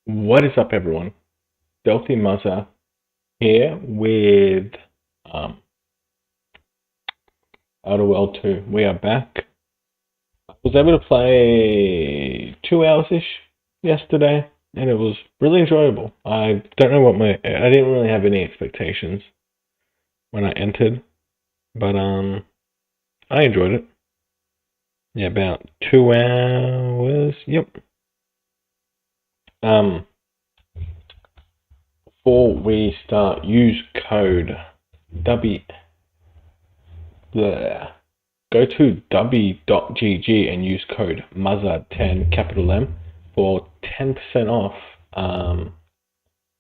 What is up, everyone? Stealthy Muzzer here with Outer World 2. We are back. I was able to play 2 hours-ish yesterday, and it was really enjoyable. I don't know what I didn't really have any expectations when I entered, but I enjoyed it. Yeah, about 2 hours. Yep. Before we start, use code W. Go to w.gg and use code MUZZER10 capital M for 10% off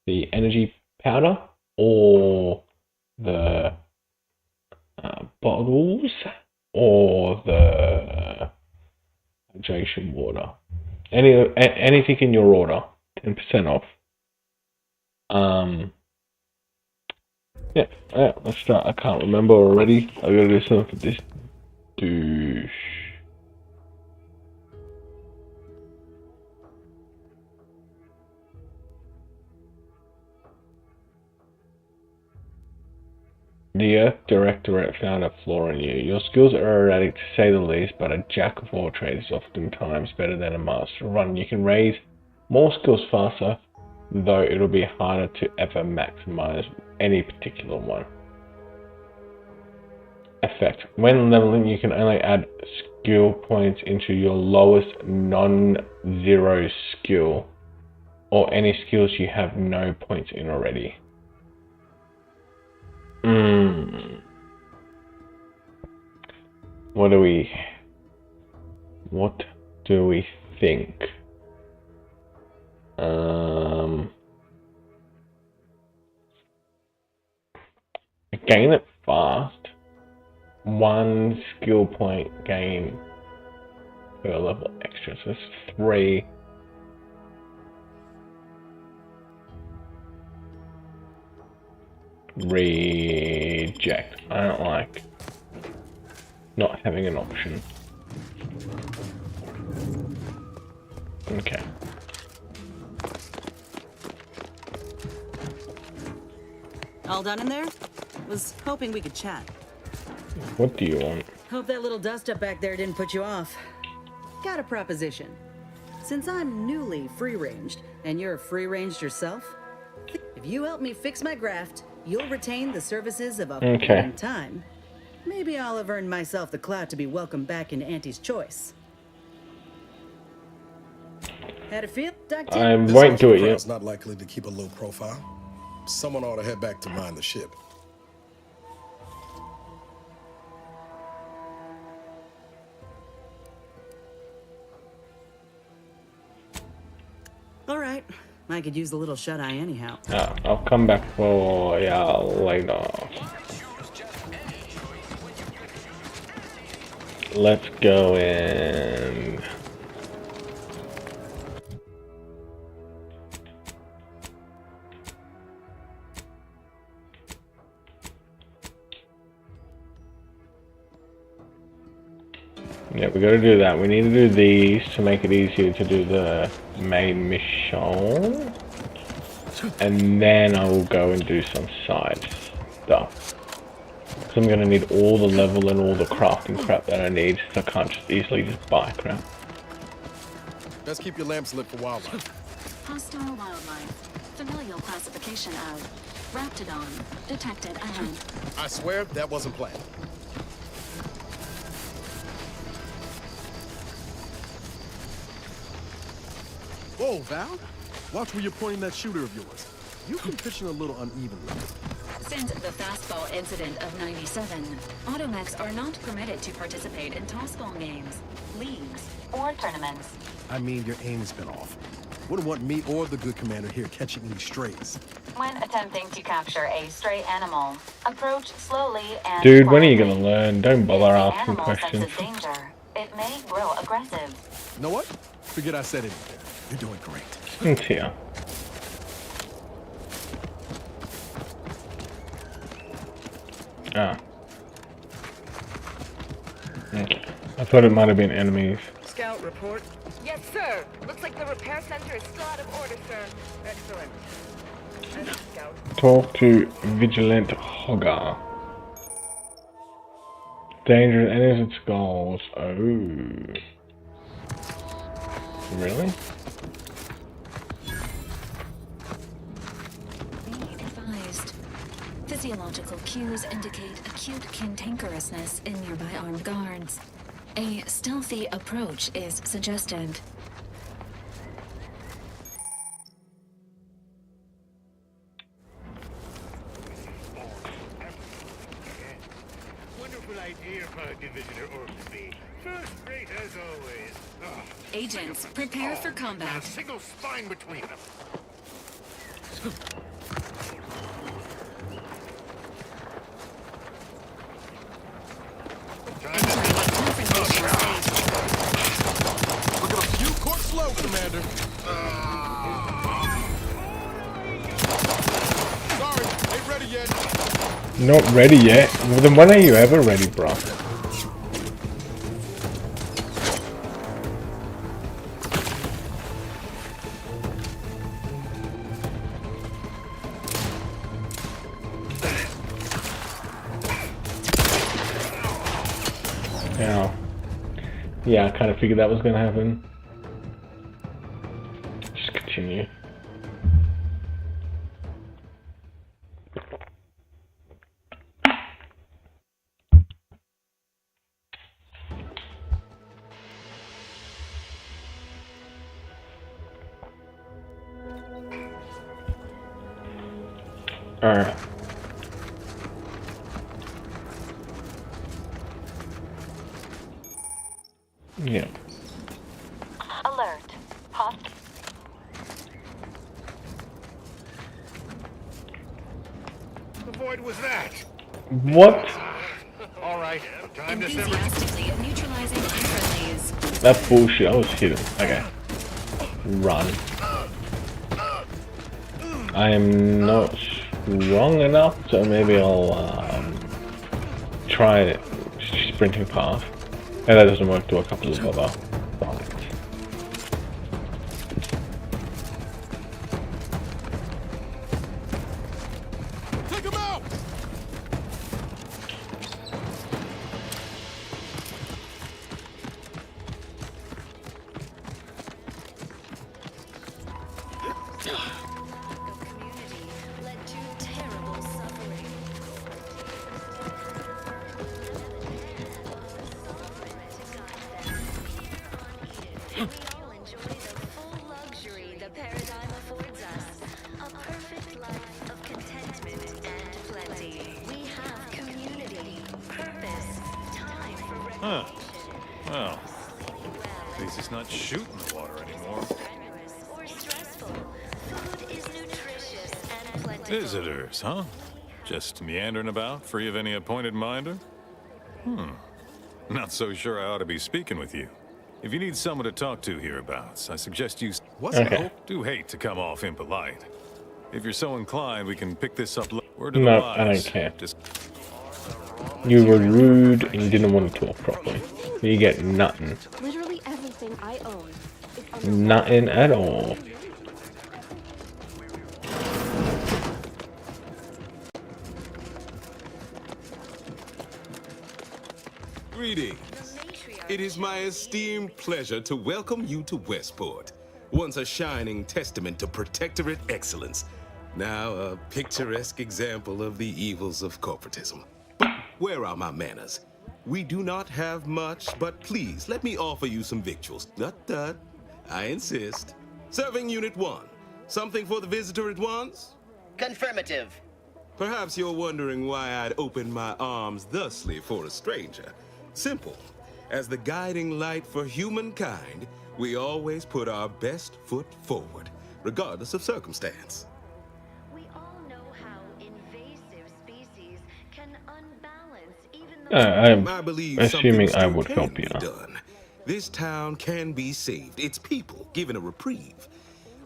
the energy powder or the bottles or the hydration water. Anything in your order, 10% off. Yeah, let's start. I can't remember already. I gotta do something for this douche. The Earth Directorate found a flaw in you. Your skills are erratic to say the least, but a jack of all trades is oftentimes better than a master run. You can raise more skills faster, though it'll be harder to ever maximize any particular one. Effect. When leveling, you can only add skill points into your lowest non-zero skill or any skills you have no points in already. What do we think? Gain it fast. 1 skill point gain per level extra. So it's 3. Reject. I don't like not having an option. Okay. All done in there? Was hoping we could chat. What do you want? Hope that little dust up back there didn't put you off. Got a proposition. Since I'm newly free-ranged, and you're free-ranged yourself, if you help me fix my graft, you'll retain the services of a in time. Maybe I'll have earned myself the clout to be welcomed back in Auntie's choice. Had a feel, Doctor? I won't do it yet. It's not likely to keep a low profile. Someone ought to head back to mind the ship. All right. I could use a little shut-eye anyhow. I'll come back for later. Let's go in. Yeah, we gotta do that. We need to do these to make it easier to do the main mission. And then I will go and do some side stuff. Because I'm gonna need all the level and all the crafting crap that I need, so I can't just easily just buy crap. Let's keep your lamps lit for wildlife. Hostile wildlife. Familial classification of Raptidon. Detected ahead. I swear that wasn't planned. Whoa, Val. Watch where you're pointing that shooter of yours. You've been pitching a little unevenly. Since the fastball incident of '97, automechs are not permitted to participate in tossball games, leagues, or tournaments. I mean, your aim has been off. Wouldn't want me or the good commander here catching any strays. When attempting to capture a stray animal, approach slowly and Dude, when are you gonna learn? Don't bother asking questions. If the animal senses danger, it may grow aggressive. You know what? Forget I said anything. You're doing great. It's here. Okay. I thought it might have been enemies. Scout report. Yes, Yes, sir. Looks like the repair center is still out of order, sir. Excellent. And Scout. Talk to Vigilant Hogger. Dangerous innocent skulls. Oh. Really? Be advised. Physiological cues indicate acute cantankerousness in nearby armed guards. A stealthy approach is suggested. Wonderful idea, Pod Divisioner Ormsby. First rate as always. Agents, prepare for Not a combat. single spine between them. Entering confrontation stage. Look at a few court slow, Commander. Sorry, ain't ready yet. Not ready yet? Well, then when are you ever ready, bro? Yeah, I kind of figured that was going to happen. Just continue. Alright. Yeah. Alert. The void was that. What? All right, time to sever. Enthusiastically neutralizing unfriendlies. That's bullshit. I was hidden. Okay. Run. I am not strong enough, so maybe I'll try sprinting past. And that doesn't work, do a couple of other targets. Take him out! Community led to terrible suffering. We all enjoy the full luxury the paradigm affords us. A perfect life of contentment and plenty. We have community, purpose, time for recreation. Well, at least it's not shooting the water anymore. Strenuous or stressful, food is nutritious and plentiful. Visitors, huh? Just meandering about, free of any appointed minder? Not so sure I ought to be speaking with you. If you need someone to talk to hereabouts, I suggest you What's Okay. do hate to come off impolite. If you're so inclined, we can pick this up. Word No, of the I don't wise. care. Just You were rude and you didn't want to talk properly. You get nothing. Literally everything I own is under Nothing at all. Greetings. It is my esteemed pleasure to welcome you to Westport, once a shining testament to protectorate excellence, now a picturesque example of the evils of corporatism. But where are my manners? We do not have much, but please let me offer you some victuals. Tut. I insist. Serving Unit 1. Something for the visitor at once? Confirmative. Perhaps you're wondering why I'd open my arms thusly for a stranger. Simple. As the guiding light for humankind, we always put our best foot forward, regardless of circumstance. We all know how invasive species can unbalance even I'm I believe assuming something I still would can help be you. done. This town can be saved, its people given a reprieve.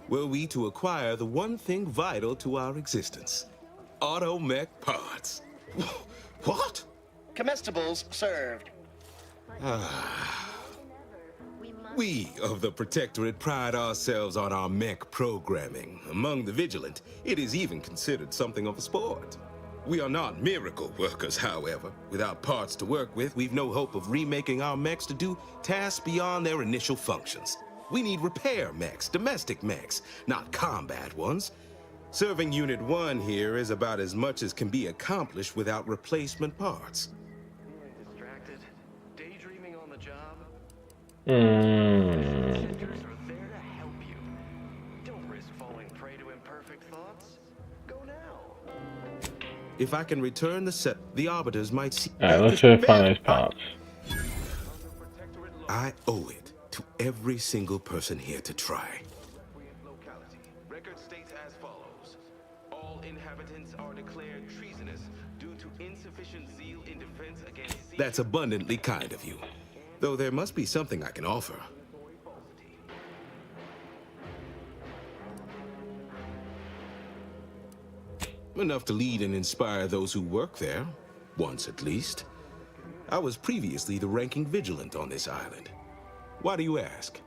Were we to acquire the one thing vital to our existence, automech parts. What? Comestibles served. We of the Protectorate pride ourselves on our mech programming. Among the vigilant, it is even considered something of a sport. We are not miracle workers, however. Without parts to work with, we've no hope of remaking our mechs to do tasks beyond their initial functions. We need repair mechs, domestic mechs, not combat ones. Serving Unit 1 here is about as much as can be accomplished without replacement parts. Distracted, daydreaming on the job. Hmm. Centers are there to help you. Don't risk falling prey to imperfect thoughts. Go now. If I can return the set, the arbiters might see. Alright, let's find those parts. I owe it to every single person here to try. Record states as follows. All inhabitants are declared treasonous due to insufficient zeal in defense against... That's abundantly kind of you. Though there must be something I can offer. Enough to lead and inspire those who work there, once at least. I was previously the ranking vigilant on this island. Why do you ask?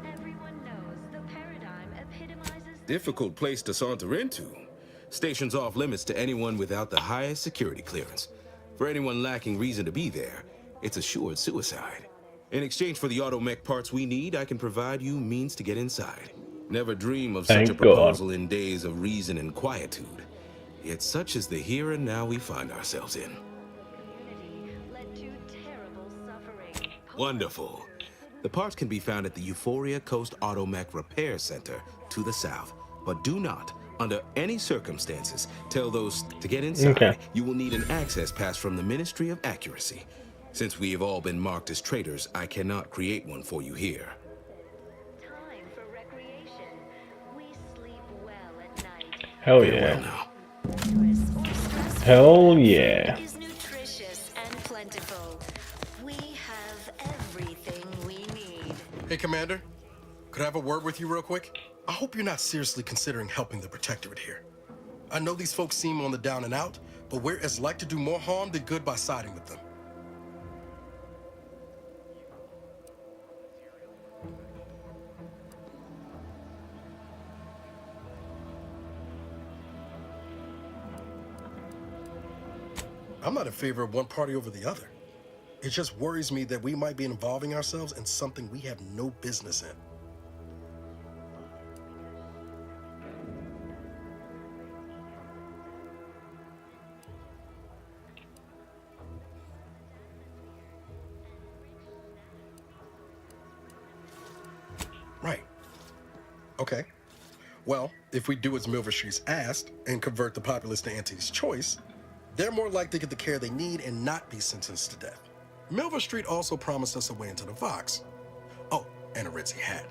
Everyone knows the paradigm epitomizes Difficult place to saunter into. Station's off limits to anyone without the highest security clearance. For anyone lacking reason to be there, it's assured suicide. In exchange for the automech parts we need, I can provide you means to get inside. Never dream of such a proposal in days of reason and quietude. Yet such is the here and now we find ourselves in. led to terrible suffering. Wonderful. The parts can be found at the Euphoria Coast Automech Repair Center to the south. But do not, under any circumstances, tell those to get inside. Okay. You will need an access pass from the Ministry of Accuracy. Since we have all been marked as traitors, I cannot create one for you here. Time for recreation. We sleep well at night. Hell Farewell yeah. now. Hell yeah. Is nutritious and plentiful. We have everything we need. Hey, Commander. Could I have a word with you real quick? I hope you're not seriously considering helping the Protectorate here. I know these folks seem on the down and out, but we're as like to do more harm than good by siding with them. I'm not in favor of one party over the other. It just worries me that we might be involving ourselves in something we have no business in. Right. Okay. Well, if we do as Milverstreet's asked and convert the populace to Anti's choice, they're more likely to get the care they need and not be sentenced to death. Milverstreet also promised us a way into the Vox. Oh, and a Ritzy hat.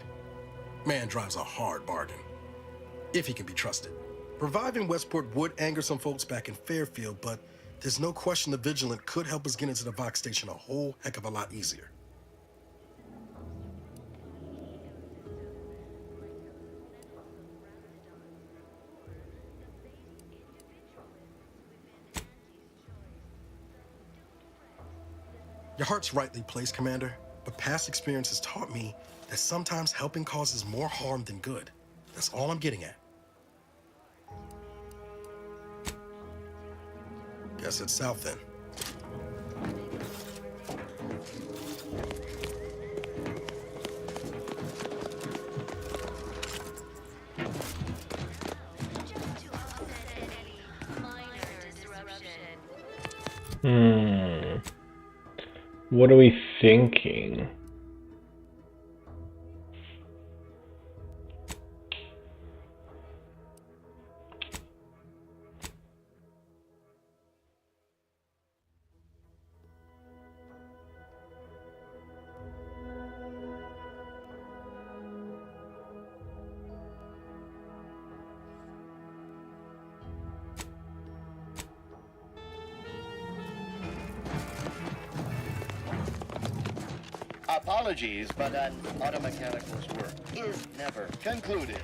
Man drives a hard bargain, if he can be trusted. Reviving Westport would anger some folks back in Fairfield, but there's no question the Vigilant could help us get into the Vox station a whole heck of a lot easier. Your heart's rightly placed, Commander, but past experience has taught me that sometimes helping causes more harm than good. That's all I'm getting at. Guess it's south then. What are we thinking? Apologies, but an automechanical's work is never concluded.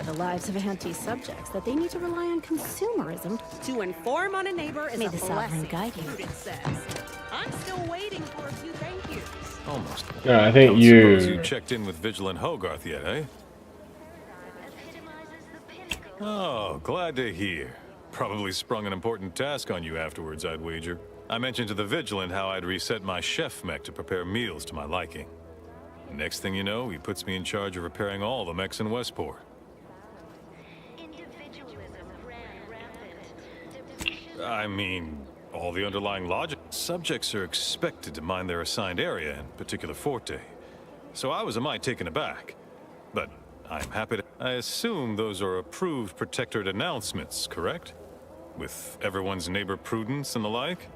the lives of anti-subjects that they need to rely on consumerism To inform on a neighbor is May a the sovereign blessing, guide you. it says. I'm still waiting for a few thank yous. Almost. No, I think Don't suppose you... you checked in with Vigilant Hogarth yet, eh? Oh, glad to hear. Probably sprung an important task on you afterwards, I'd wager. I mentioned to the Vigilant how I'd reset my chef mech to prepare meals to my liking. Next thing you know, he puts me in charge of repairing all the mechs in Westport. I mean, all the underlying logic. Subjects are expected to mind their assigned area and particular forte. So I was a mite taken aback. But I'm happy to... I assume those are approved protectorate announcements, correct? With everyone's neighbor prudence and the like?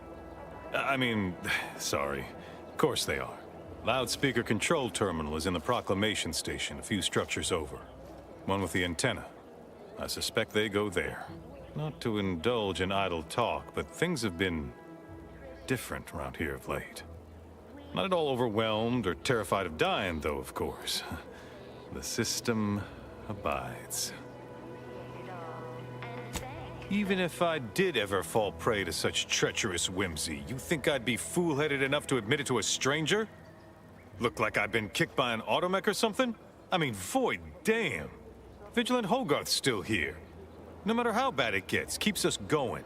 I mean, sorry. Of course they are. Loudspeaker control terminal is in the proclamation station a few structures over. One with the antenna. I suspect they go there. Not to indulge in idle talk, but things have been different around here of late. Not at all overwhelmed or terrified of dying, though, of course. The system abides. Even if I did ever fall prey to such treacherous whimsy, you think I'd be fool-headed enough to admit it to a stranger? Look like I've been kicked by an automech or something? I mean, void damn. Vigilant Hogarth's still here. No matter how bad it gets, keeps us going.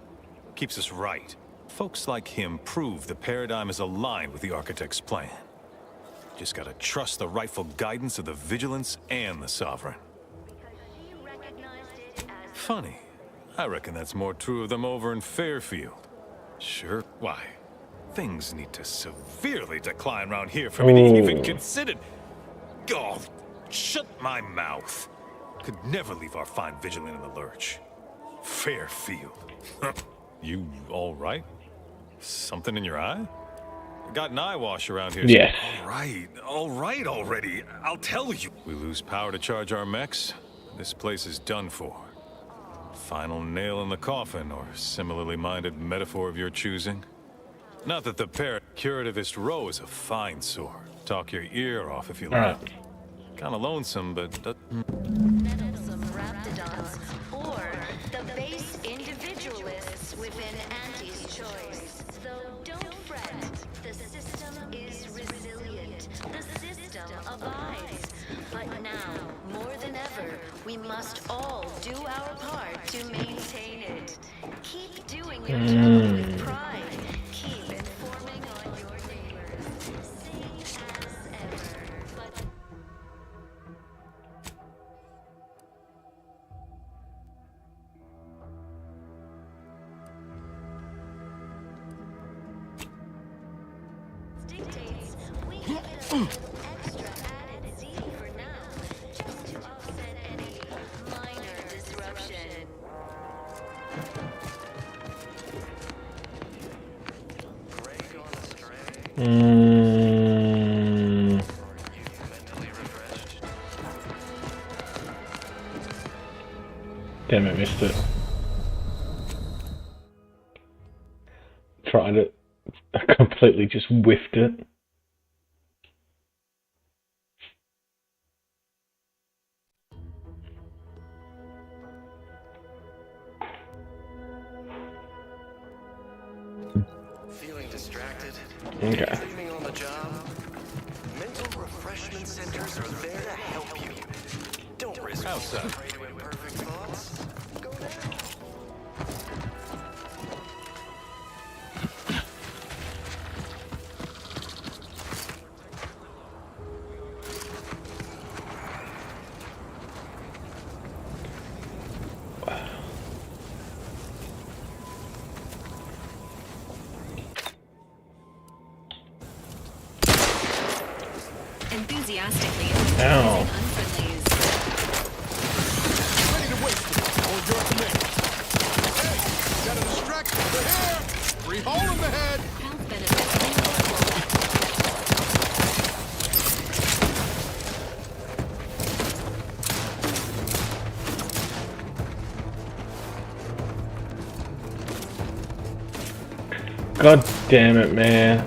Keeps us right. Folks like him prove the paradigm is aligned with the Architect's plan. Just gotta trust the rightful guidance of the Vigilance and the Sovereign. Funny. I reckon that's more true of them over in Fairfield. Sure, why? Things need to severely decline around here for me to even consider... Oh, shut my mouth. Could never leave our fine Vigilant in the lurch. Fairfield. You all right? Something in your eye? Got an eye wash around here. Yes. All right already. I'll tell you. We lose power to charge our mechs. This place is done for. Final nail in the coffin, or similarly minded metaphor of your choosing. Not that the curativist row is a fine sword. Talk your ear off if you like. Kinda lonesome, but... Meddlesome raptidons, or the base individualists within Anti's choice. Though don't fret, the system is resilient. The system abides. But now, more than ever, we must all do our part to maintain it. Keep doing your job with pride. Keep informing on your neighbors. Same as ever, but... dictates we give it a little extra added Z for now, just to offset any minor disruption. Damn it, missed it. Tried it. I completely just whiffed it. Feeling distracted? Okay. Dreaming on the job? Mental refreshment centers are there to help you. Don't risk Outside. prey to imperfect thoughts. Go now. Enthusiastically Ow. unfriendlies. Ready to waste it. On your command. Hey, got a distraction over here. Free hole in the head. Health benefits. God damn it, man.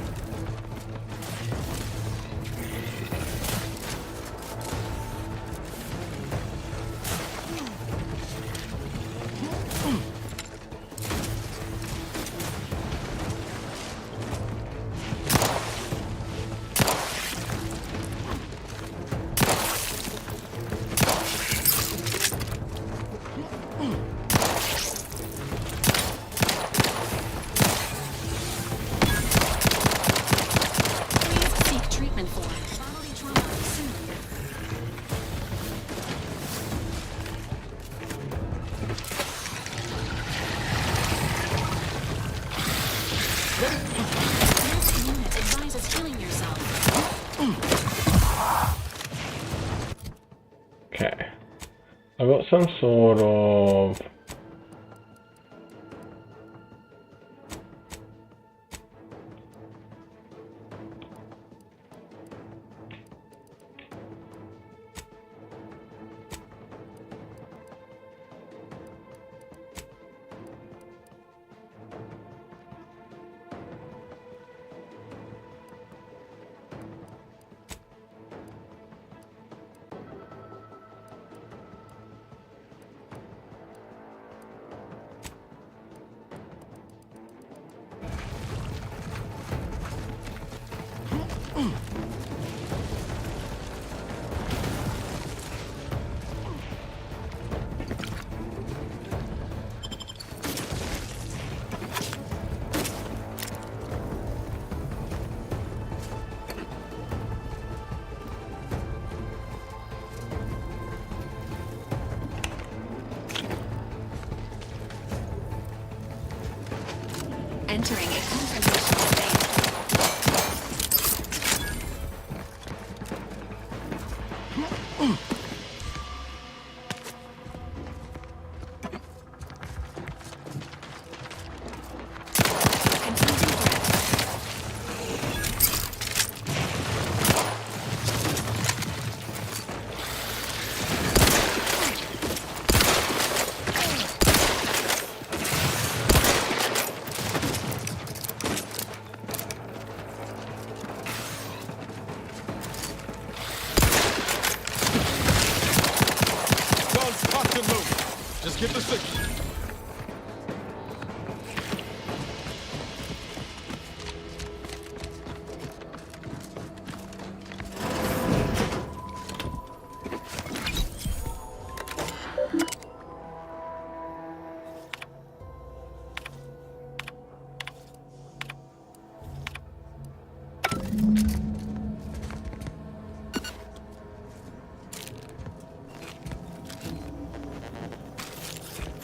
Unit advises healing yourself. Okay. I've got some sort of... Entering a confrontational state. Just get the signal.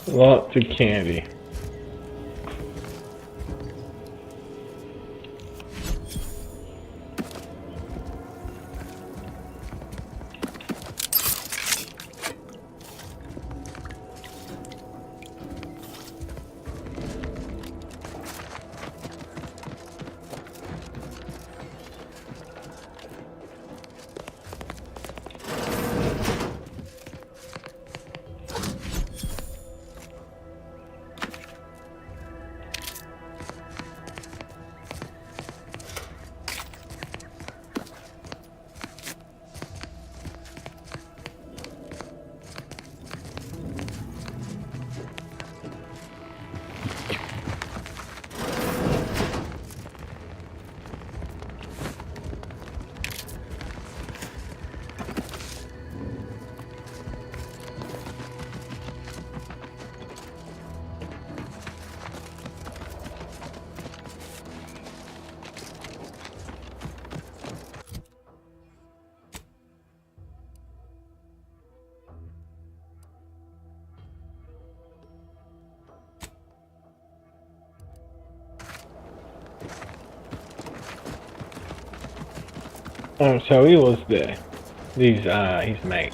Lots of candy. Oh, so he was there. He's his mate.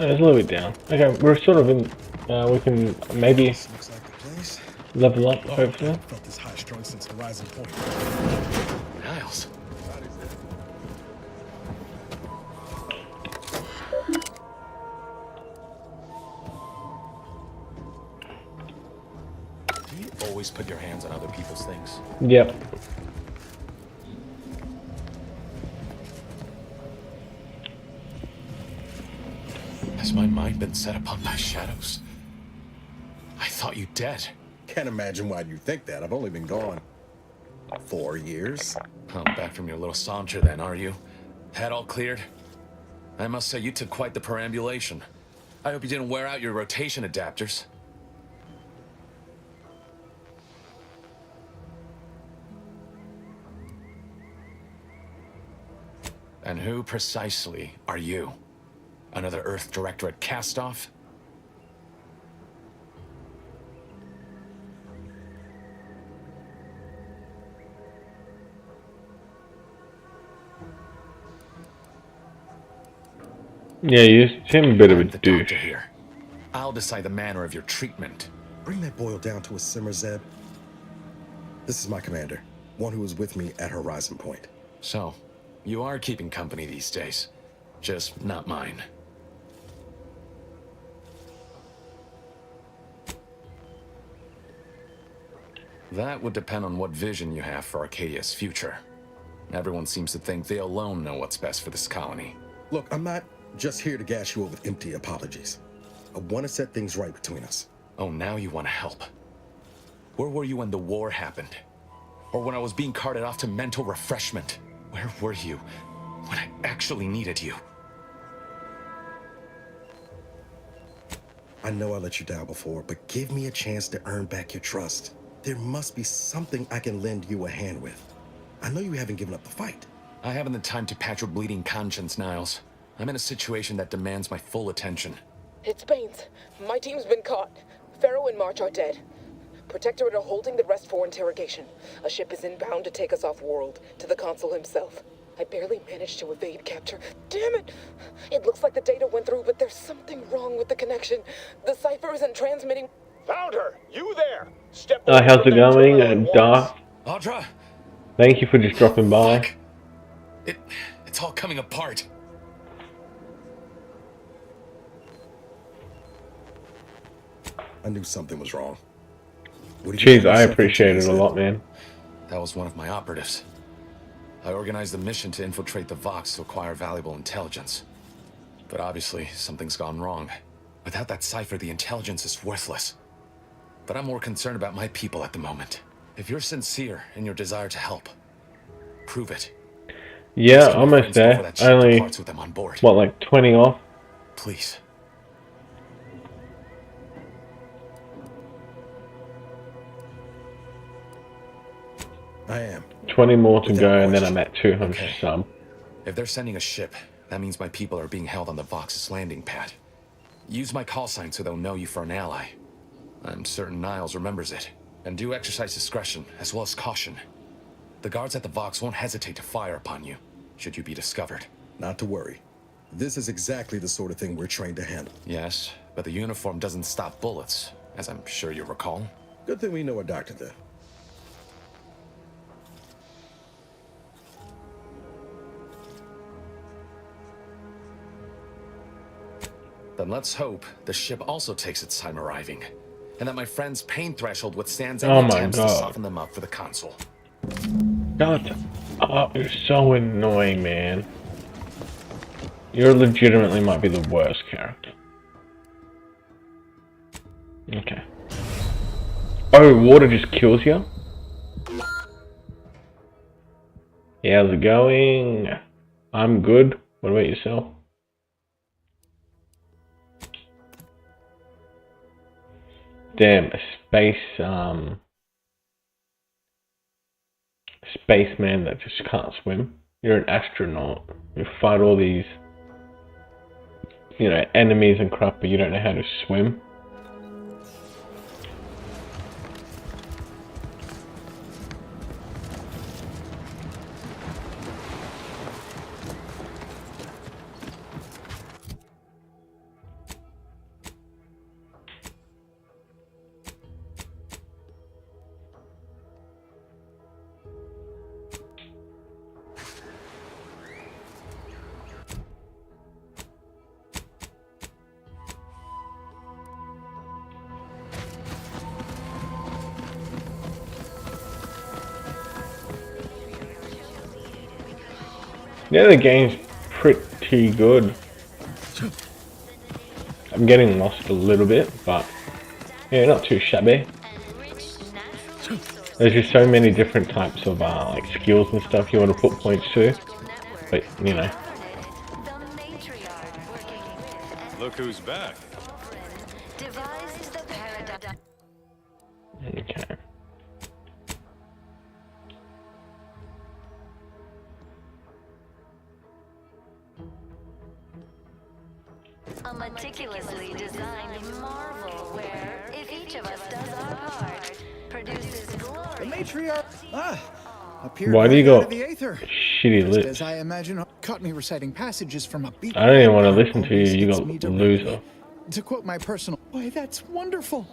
Oh, it's a little bit down. Okay, we're sort of in. We can maybe Looks like the place. level up, hopefully. I felt this high strung since the rising point. Niles. Do you always put your hands on other people's things? Yep. Has my mind been set upon by shadows? I thought you dead. Can't imagine why you think that. I've only been gone 4 years. Oh, back from your little saunter then, are you? Head all cleared? I must say you took quite the perambulation. I hope you didn't wear out your rotation adapters. And who precisely are you? Another Earth Directorate cast-off? Yeah, you seem a bit of a I'm the douche. doctor here. I'll decide the manner of your treatment. Bring that boil down to a simmer, Zeb. This is my commander, one who was with me at Horizon Point. So, you are keeping company these days. Just not mine. That would depend on what vision you have for Arcadia's future. Everyone seems to think they alone know what's best for this colony. Look, I'm not just here to gas you up with empty apologies. I want to set things right between us. Oh, now you want to help. Where were you when the war happened? Or when I was being carted off to mental refreshment? Where were you when I actually needed you? I know I let you down before, but give me a chance to earn back your trust. There must be something I can lend you a hand with. I know you haven't given up the fight. I haven't the time to patch your bleeding conscience, Niles. I'm in a situation that demands my full attention. It's Baines. My team's been caught. Pharaoh and March are dead. Protectorate are holding the rest for interrogation. A ship is inbound to take us off-world, to the consul himself. I barely managed to evade capture. Damn it! It looks like the data went through, but there's something wrong with the connection. The cipher isn't transmitting. Found her! You there! Step How's it going, Dark? Audra! Thank you for just dropping by. It's all coming apart. I knew something was wrong. Jeez, I appreciate it a lot, man. That was one of my operatives. I organized a mission to infiltrate the Vox to acquire valuable intelligence. But obviously, something's gone wrong. Without that cipher, the intelligence is worthless. But I'm more concerned about my people at the moment. If you're sincere in your desire to help, prove it. Yeah, almost there. Only, what, like 20 off? Please. I am. 20 more to go, and then I'm at 200 sub. If they're sending a ship, that means my people are being held on the Vox's landing pad. Use my call sign so they'll know you for an ally. I'm certain Niles remembers it. And do exercise discretion, as well as caution. The guards at the Vox won't hesitate to fire upon you, should you be discovered. Not to worry. This is exactly the sort of thing we're trained to handle. Yes, but the uniform doesn't stop bullets, as I'm sure you recall. Good thing we know a doctor then. Then let's hope the ship also takes its time arriving, and that my friend's pain threshold withstands Oh any my attempts to God. soften them up for the consul. God, you're so annoying, man. You legitimately might be the worst character. Okay. Oh, water just kills you? Yeah, how's it going? I'm good. What about yourself? Damn, a spaceman that just can't swim. You're an astronaut. You fight all these, enemies and crap, but you don't know how to swim. Yeah, the game's pretty good. I'm getting lost a little bit, but yeah, not too shabby. There's just so many different types of like skills and stuff you want to put points to, but Look who's back. Okay. A meticulously designed marvel where, if each of us does our part, produces glory. The matriarch appeared Why do you right out go of the aether. shitty lips. As I imagine, caught me reciting passages from a beat. I don't even want to listen to you, you got loser. To quote my personal, boy, that's wonderful.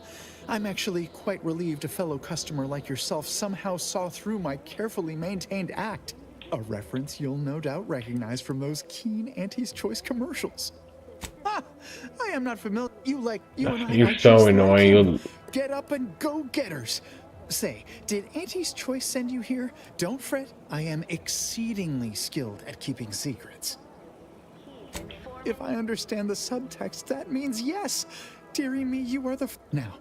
I'm actually quite relieved a fellow customer like yourself somehow saw through my carefully maintained act. A reference you'll no doubt recognize from those keen Auntie's Choice commercials. Ah, I am not familiar. You and I. You're so annoying. Get up and go getters. Say, did Auntie's Choice send you here? Don't fret. I am exceedingly skilled at keeping secrets. If I understand the subtext, that means yes. Dearie me, you are the Now,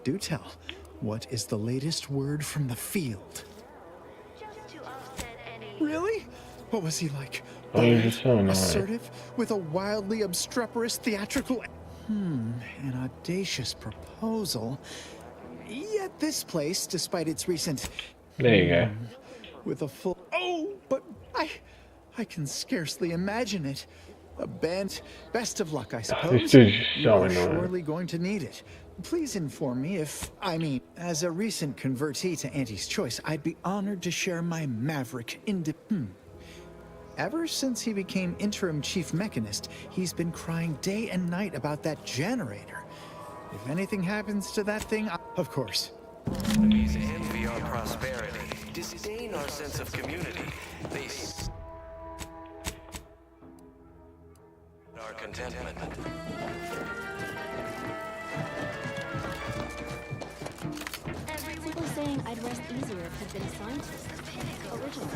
do tell, what is the latest word from the field? Really? What was he like? Oh, you're just so annoying. Assertive, with a wildly obstreperous theatrical... an audacious proposal. Yet this place, despite its recent... There you go. With a full... Oh, but I can scarcely imagine it. A band. Best of luck, I suppose. This dude's so You're annoying. surely going to need it. Please inform me as a recent convertee to Auntie's Choice, I'd be honored to share my maverick Ever since he became interim chief mechanist, he's been crying day and night about that generator. If anything happens to that thing, of course. Enemies envy our prosperity, disdain our sense of community. They our contentment. People saying I'd rest easier if I'd been a scientist. Originally.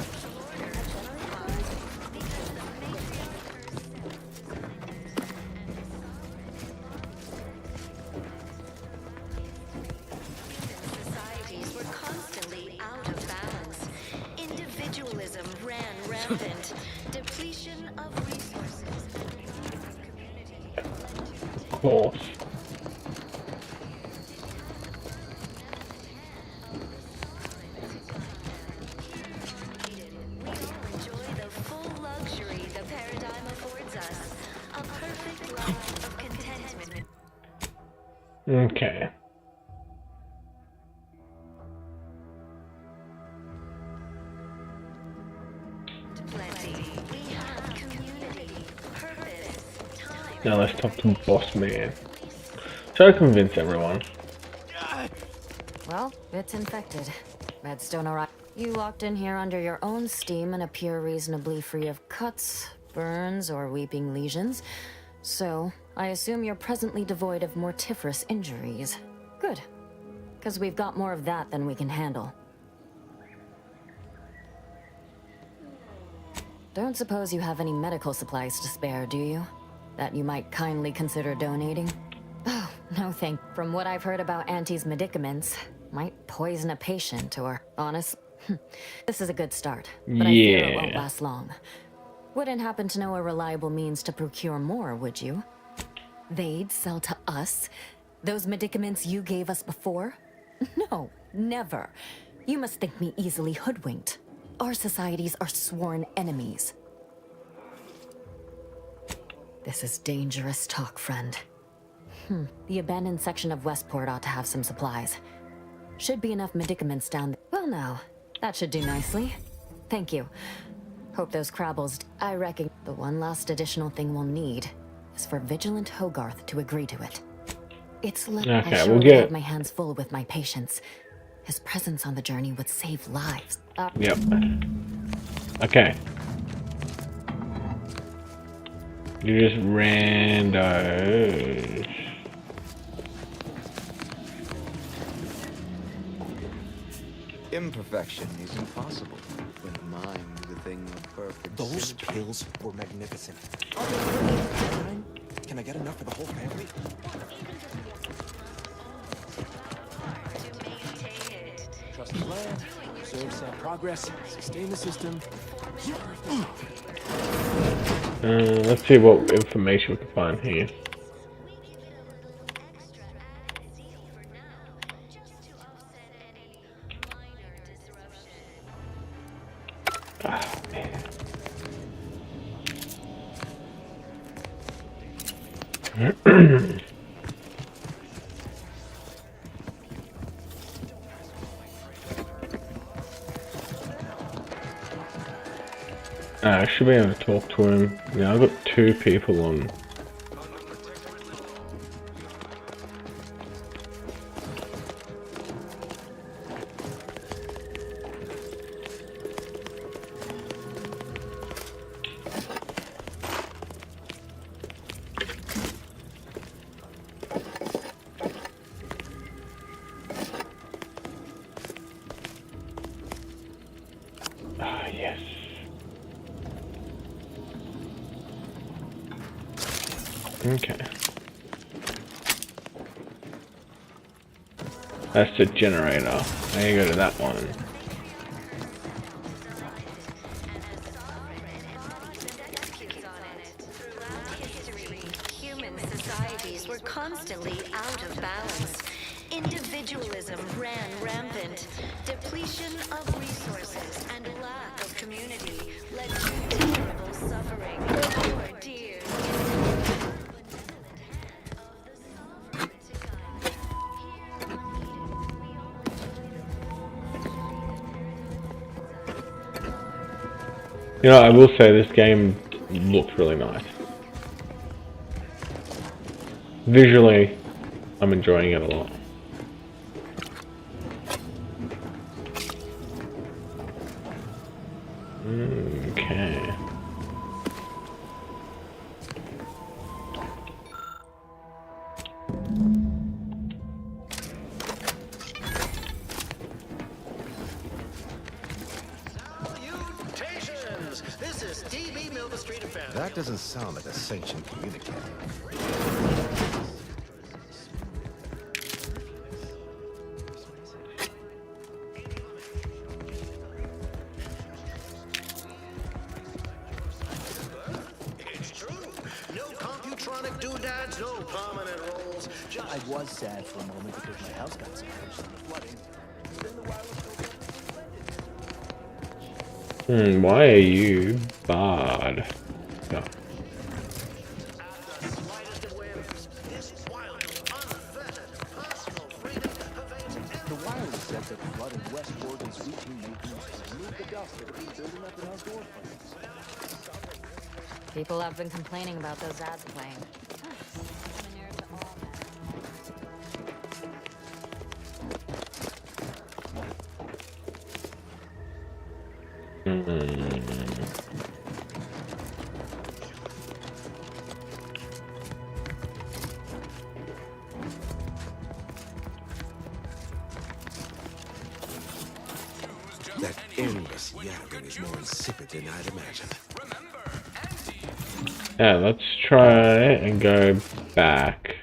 Societies were constantly out of balance. Individualism ran rampant. Depletion of resources. Of course. Okay. Now let's talk to Boss Man. Try to convince everyone. Well, it's infected. Redstone arrived. You locked in here under your own steam and appear reasonably free of cuts, burns, or weeping lesions. So, I assume you're presently devoid of mortiferous injuries. Good. Because we've got more of that than we can handle. Don't suppose you have any medical supplies to spare, do you? That you might kindly consider donating? Oh, no thank. From what I've heard about Auntie's medicaments, might poison a patient or... Honest, this is a good start, but I fear it won't last long. Wouldn't happen to know a reliable means to procure more, would you? They'd sell to us? Those medicaments you gave us before? No, never. You must think me easily hoodwinked. Our societies are sworn enemies. This is dangerous talk, friend. The abandoned section of Westport ought to have some supplies. Should be enough medicaments down there. Well, now, that should do nicely. Thank you. Hope those crabbles... I reckon the one last additional thing we'll need is for Vigilant Hogarth to agree to it. It's I surely have my hands full with my patients. His presence on the journey would save lives. Yep. Okay. You just ran those. Imperfection is impossible when the mind is a thing of perfect. Those pills were magnificent. Can I get enough for the whole family? Trust the plan, observe said progress, sustain the system. Let's see what information we can find here. Oh, man. I should be able to talk to him. Yeah, I've got 2 people on. Ah, yes. Okay. That's the generator. I need to go to that one. Human societies were constantly out of balance. Individualism ran rampant. Depletion of resources and lack of community led to terrible suffering. Poor dears. You know, I will say this game looks really nice. Visually, I'm enjoying it a lot. Okay. This is DB Milva Street Affair. That doesn't sound like a sanctioned communicator. It's true. No computronic doodads, no prominent roles. I was sad for a moment because my house got smashed from the flooding. Then the wireless Why are you barred? No. The wireless said that flooding West Oregon's routine maintenance removed the dust that had been building up in our door frames. People have been complaining about those ads playing. That endless yapping is more insipid than I'd imagined. Yeah, let's try and go back.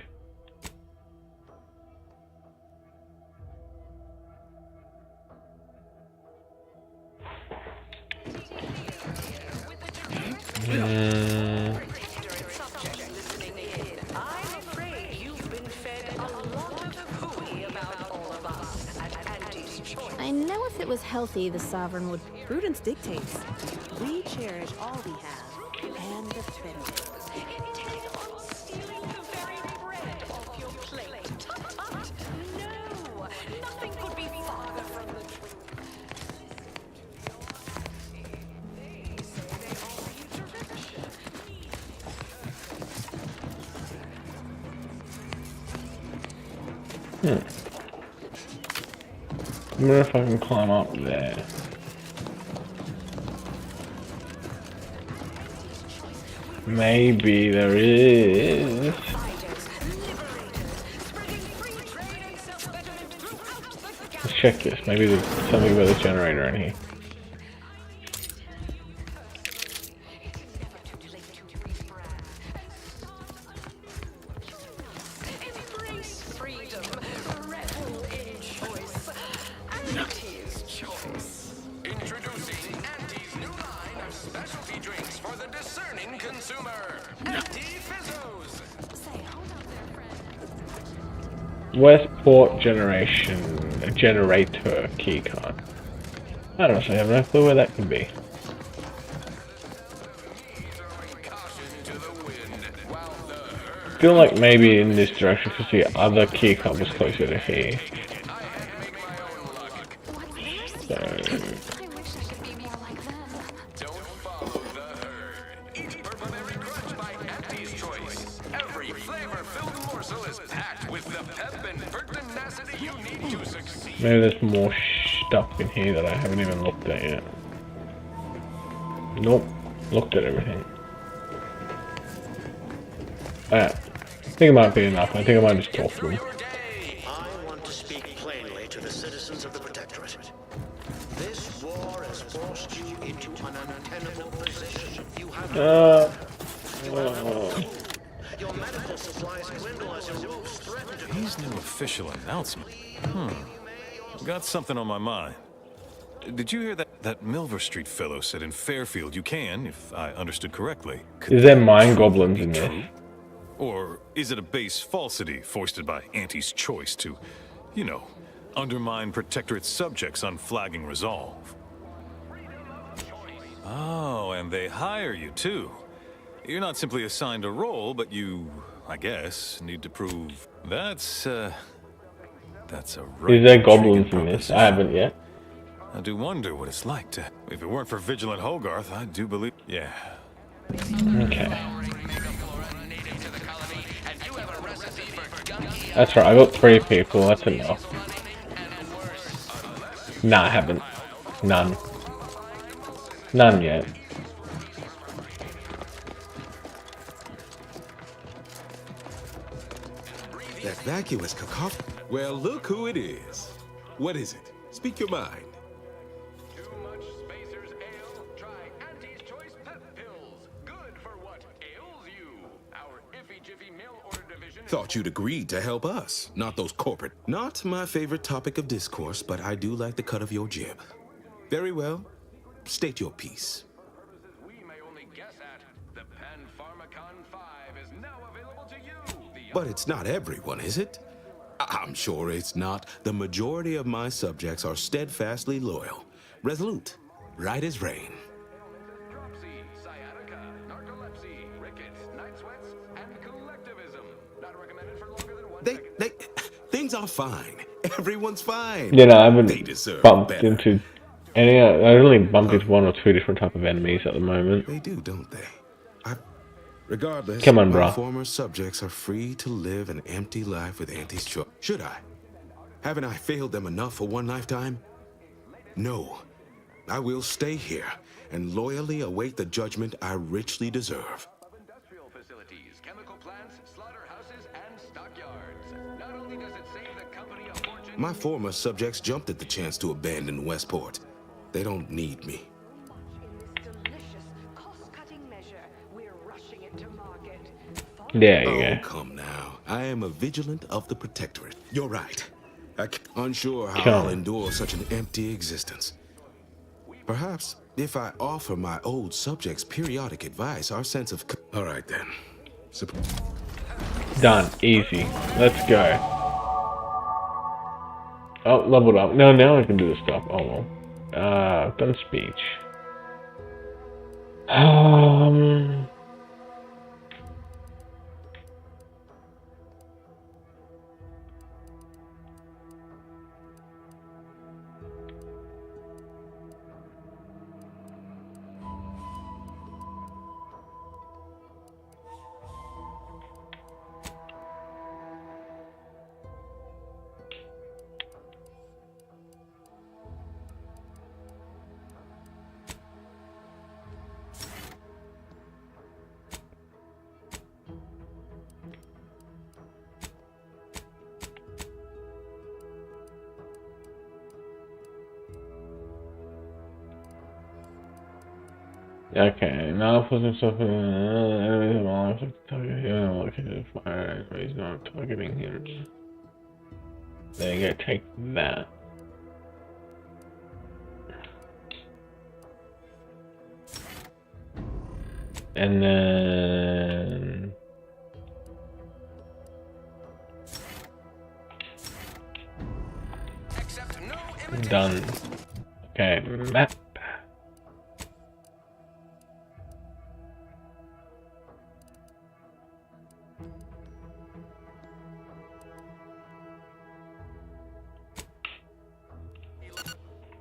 I know if it was healthy, the Sovereign would. Prudence dictates. We cherish all we have and defend it. No, nothing could be farther from the truth. I wonder if I can climb up there. Maybe there is. Let's check this. Maybe there's something about the generator in here. Introducing Anti's new line of specialty drinks for the discerning consumer. Anti-Fizzos. Westport generator keycard. I don't actually have no clue where that could be. I feel like maybe in this direction because the other keycard was closer to here. So... Maybe there's more stuff in here that I haven't even looked at yet. Nope. Looked at everything. Alright. I think it might be enough. I think I might just talk to them. I want to speak plainly to the citizens of the Protectorate. This war has forced you into an untenable position. You have your medical supplies dwindle as your wolves threaten to... These new official announcement. Got something on my mind. Did you hear that Milver Street fellow said in Fairfield you can, if I understood correctly? Is there mind goblins in this? Or is it a base falsity foisted by Anti's choice to, you know, undermine Protectorate subjects' unflagging resolve? Oh, and they hire you too. You're not simply assigned a role, but you, I guess, need to prove that's a right. Is there goblins in this? I haven't yet. I do wonder what it's like to... If it weren't for Vigilant Hogarth, I do believe... Yeah. Okay. That's right, I got 3 people, that's enough. Nah, I haven't. None. None yet. That vacuous cacophony. Well, look who it is. What is it? Speak your mind. Too much Spacer's Ale? Try Anti's Choice Pep Pills. Good for what ails you. Our Iffy Jiffy mail order division... Thought you'd agreed to help us, not those corporate. Not my favorite topic of discourse, but I do like the cut of your jib. Very well. State your piece. We may only guess at. The Panpharmacon 5 is now available to you. But it's not everyone, is it? I'm sure it's not. The majority of my subjects are steadfastly loyal, resolute, right as rain. Dropsy, sciatica, narcolepsy, rickets, night sweats, and collectivism. Not recommended for longer than 1 second. Things are fine. Everyone's fine. Yeah, no, I haven't They deserve bumped better. into any... I only bumped into 1 or 2 different type of enemies at the moment. They do, don't they? Regardless, Come on, my brah. former subjects are free to live an empty life with Anti's choice. Should I? Haven't I failed them enough for one lifetime? No. I will stay here and loyally await the judgment I richly deserve. Industrial facilities, chemical plants, slaughterhouses, and stockyards. Not only does it save the company a fortune... My former subjects jumped at the chance to abandon Westport. They don't need me. There you go. Come now. I am a vigilant of the Protectorate. You're right. I'm unsure how Come. I'll endure such an empty existence. Perhaps if I offer my old subjects periodic advice, our sense of... All right, then. Done. Easy. Let's go. Oh, leveled up. No, now I can do this stuff. Oh well. Done speech. Okay, now putting stuff in enemies of my life target him, located fire, he's not targeting him. There you go, take that. And then done. Okay, map.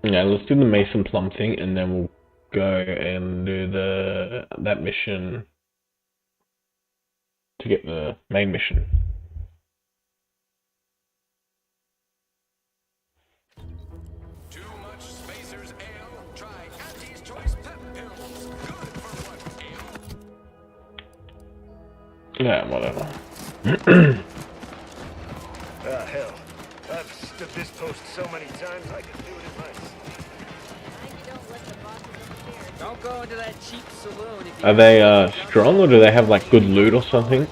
Yeah, let's do the Mason Plum thing, and then we'll go and do that mission to get the main mission. Yeah, whatever. Ah, hell. I've stood this post so many times, I could do it in my sleep. Don't go into that cheap saloon if you Are they strong, or do they have like good loot or something?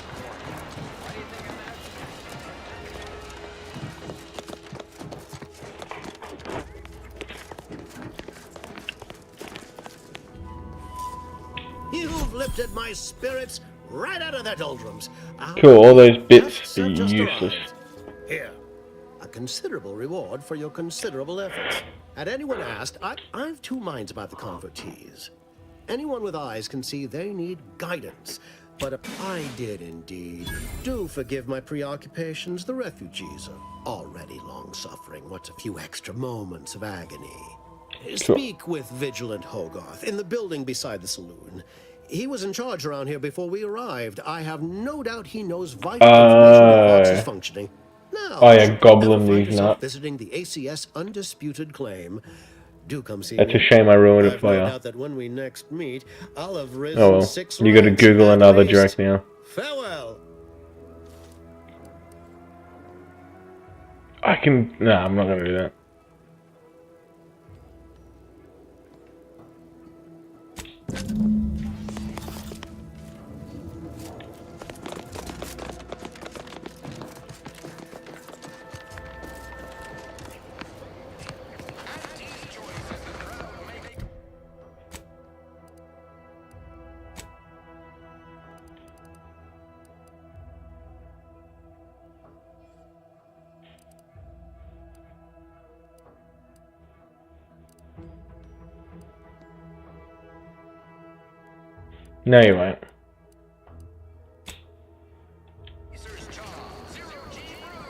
You've lifted my spirits right out of their doldrums. Cool, all those bits are useless. Here, a considerable reward for your considerable efforts. Had anyone asked, I've two minds about the convertees. Anyone with eyes can see they need guidance. But I did indeed. Do forgive my preoccupations. The refugees are already long-suffering. What's a few extra moments of agony? Speak with Vigilant Hogarth in the building beside the saloon. He was in charge around here before we arrived. I have no doubt he knows vital information on Vox's functioning. Now, Oh yeah, goblin these nuts. visiting the ACS Undisputed Claim. Do come see That's me. a shame I ruined it I've for no you. doubt that when we next meet, I'll have risen Oh well, 6 you gotta ranks Google at another least. joke now. Farewell. I can... Nah, I'm not gonna do that. No, you won't.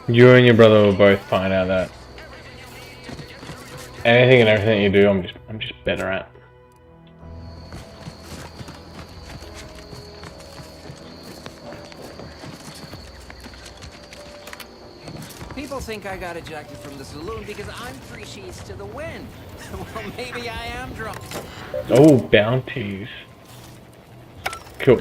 You and your brother will both find out that anything and everything you do, I'm just better at. People think I got ejected from the saloon because I'm 3 sheets to the wind. Well, maybe I am drunk. Oh, bounties. Cool.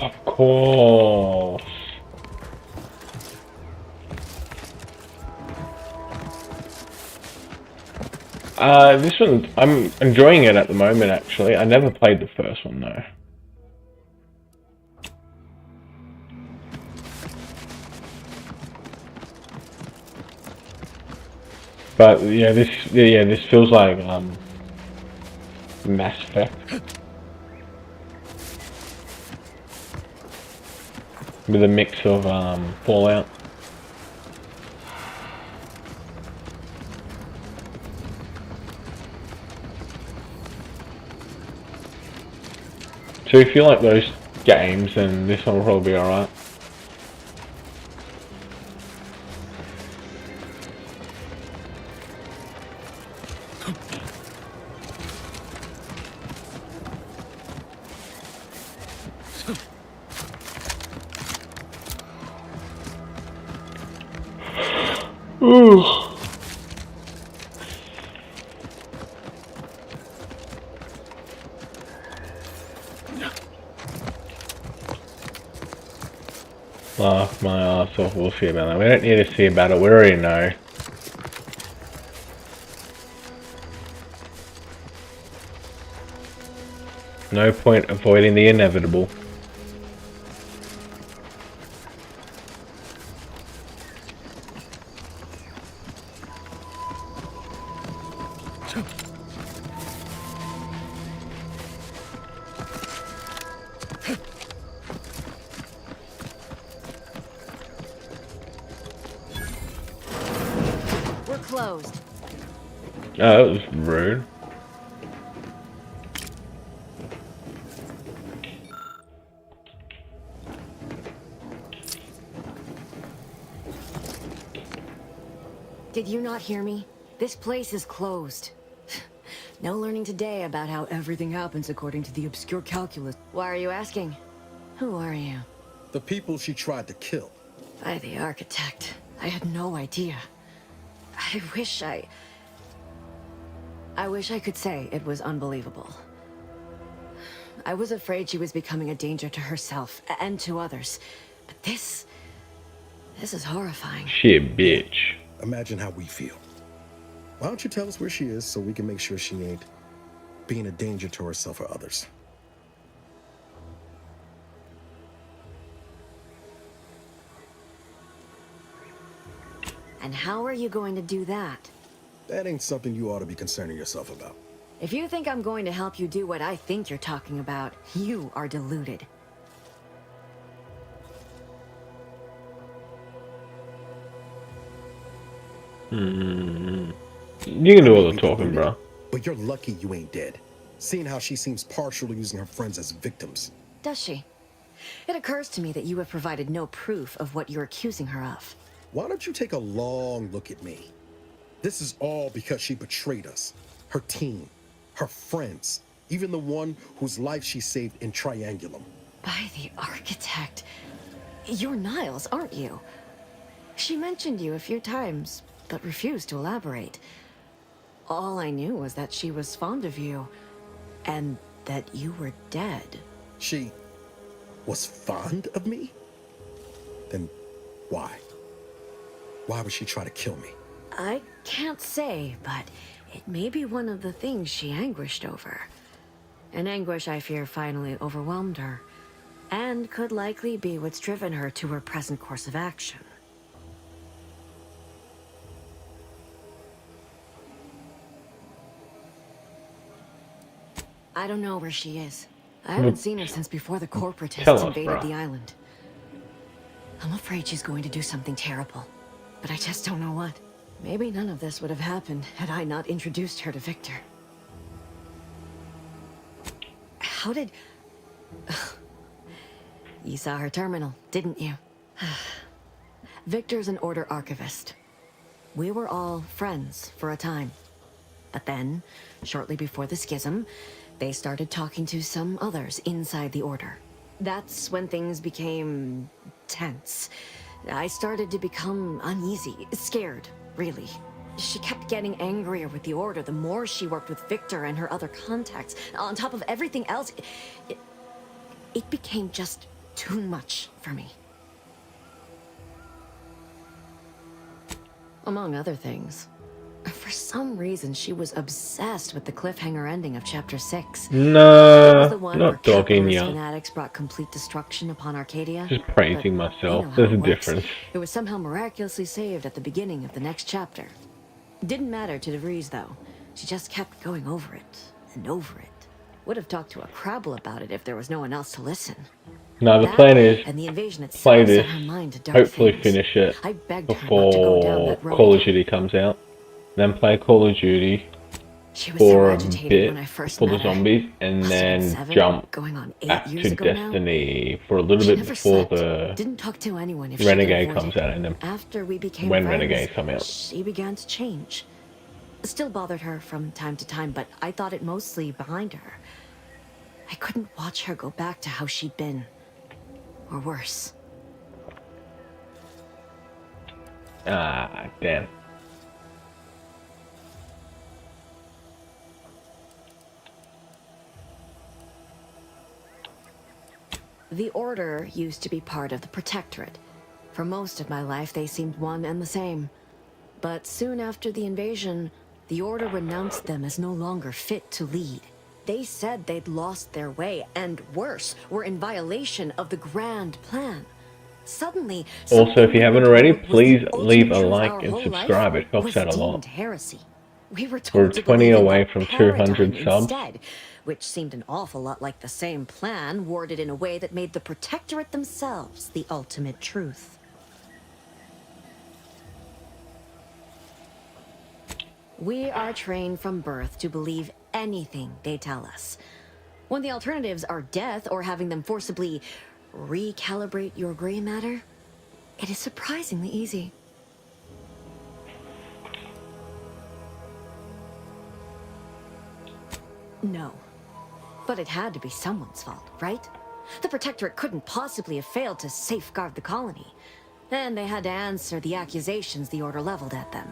Of course. This one, I'm enjoying it at the moment, actually. I never played the first one, though. But, yeah, this feels like, Mass Effect. With a mix of, Fallout. So if you like those games, then this one will probably be alright. Ooh. Laugh my ass off, we'll see about that. We don't need to see about it, we already know. No point avoiding the inevitable. We're closed. Oh, that was rude. Did you not hear me? This place is closed. No learning today about how everything happens according to the obscure calculus. Why are you asking? Who are you? The people she tried to kill. By the architect. I had no idea. I wish I could say it was unbelievable. I was afraid she was becoming a danger to herself and to others. But this is horrifying. Shit, bitch. Imagine how we feel. Why don't you tell us where she is so we can make sure she ain't being a danger to herself or others? And how are you going to do that? That ain't something you ought to be concerning yourself about. If you think I'm going to help you do what I think you're talking about, you are deluded. You can do all the talking, bro. But you're lucky you ain't dead, seeing how she seems partial to using her friends as victims. Does she? It occurs to me that you have provided no proof of what you're accusing her of. Why don't you take a long look at me? This is all because she betrayed us, her team, her friends, even the one whose life she saved in Triangulum. By the architect. You're Niles, aren't you? She mentioned you a few times, but refused to elaborate. All I knew was that she was fond of you, and that you were dead. She was fond of me? Then why? Why would she try to kill me? I can't say, but it may be one of the things she anguished over. An anguish I fear finally overwhelmed her, and could likely be what's driven her to her present course of action. I don't know where she is. I haven't seen her since before the corporatists invaded the island. I'm afraid she's going to do something terrible, but I just don't know what. Maybe none of this would have happened had I not introduced her to Victor. How did... You saw her terminal, didn't you? Victor's an Order archivist. We were all friends for a time. But then, shortly before the schism, they started talking to some others inside the Order. That's when things became tense. I started to become uneasy, scared, really. She kept getting angrier with the Order the more she worked with Victor and her other contacts. On top of everything else, it became just too much for me. Among other things. For some reason, she was obsessed with the cliffhanger ending of Chapter 6. No, not dogging you. Fanatics brought complete destruction upon Arcadia. Just praising myself. There's a difference. It was somehow miraculously saved at the beginning of the next chapter. Didn't matter to DeVries, though. She just kept going over it and over it. Would have talked to a Crabble about it if there was no one else to listen. No, the plan is and the invasion itself play this, set her mind to dark hopefully things. finish it I begged her not to go down before that road. Call of Duty comes out. Then play Call of Duty for a bit for the zombies, and then jump back to Destiny for a little bit before the Didn't talk to anyone if Renegade she could avoid comes it. out, and then After we became when friends, Renegade come out. she began to change. Still bothered her from time to time, but I thought it mostly behind her. I couldn't watch her go back to how she'd been, or worse. Ah, damn. The Order used to be part of the Protectorate. For most of my life, they seemed one and the same. But soon after the invasion, the Order renounced them as no longer fit to lead. They said they'd lost their way, and worse, were in violation of the grand plan. Suddenly, Also, if you haven't already, please leave a like and subscribe. It helps out a lot. Heresy. We were We're told to 20 believe in away the from paradigm 200 subs. instead, which seemed an awful lot like the same plan, worded in a way that made the Protectorate themselves the ultimate truth. We are trained from birth to believe anything they tell us. When the alternatives are death or having them forcibly recalibrate your gray matter, it is surprisingly easy. No. But it had to be someone's fault, right? The Protectorate couldn't possibly have failed to safeguard the colony. And they had to answer the accusations the Order leveled at them.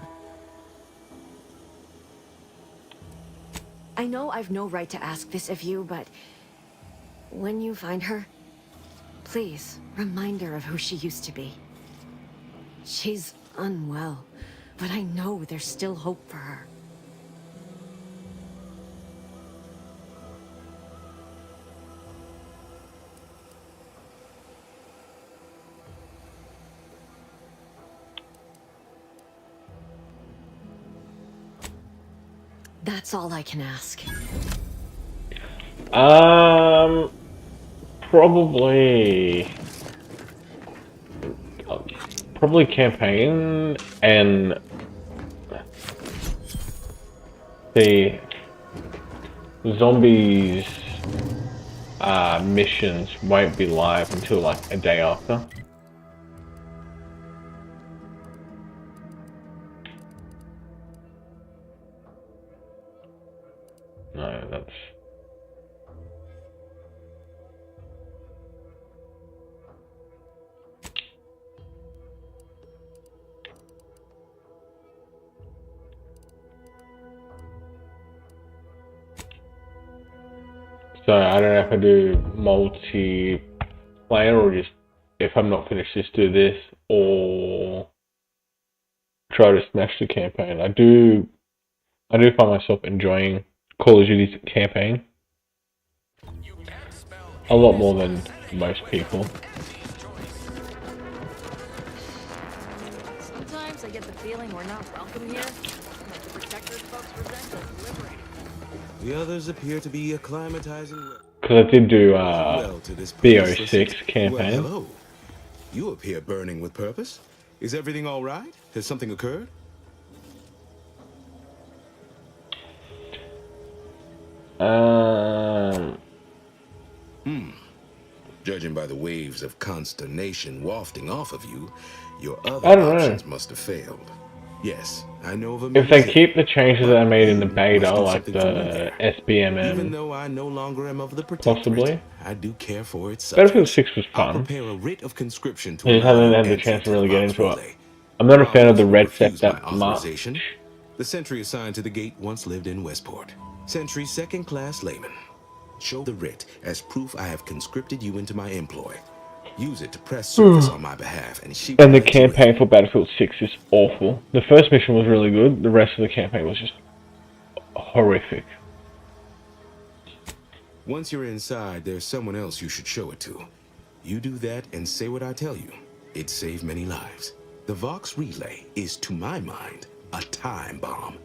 I know I've no right to ask this of you, but when you find her, please remind her of who she used to be. She's unwell, but I know there's still hope for her. That's all I can ask. Probably campaign and the zombies missions won't be live until like a day after. No, that's... So I don't know if I do multiplayer or just, if I'm not finished, just do this or try to smash the campaign. I do find myself enjoying Call of Duty's campaign a lot more than most people. Sometimes I get the feeling we're not welcome here. Like the Protectorate folks resent us liberating. The others appear to be acclimatizing Because I did do well to this BO6 campaign. Well, hello. You appear burning with purpose. Is everything all right? Has something occurred? Judging by the waves of consternation wafting off of you, your other options must have failed. Yes, I know of a If they keep the changes that I made in the beta, like the SBMM, even though I no longer am of the possibly. I do care for its Battlefield 6 was fun. prepare a writ of conscription to I just haven't had the chance to really get into it. I'm not a fan of the red set that much. The sentry assigned to the gate once lived in Westport. Sentry second-class layman. Show the writ as proof I have conscripted you into my employ. Use it to press service on my behalf, And the campaign for Battlefield 6 is awful. The first mission was really good, the rest of the campaign was just horrific. Once you're inside, there's someone else you should show it to. You do that and say what I tell you. It saved many lives. The Vox Relay is, to my mind, a time bomb.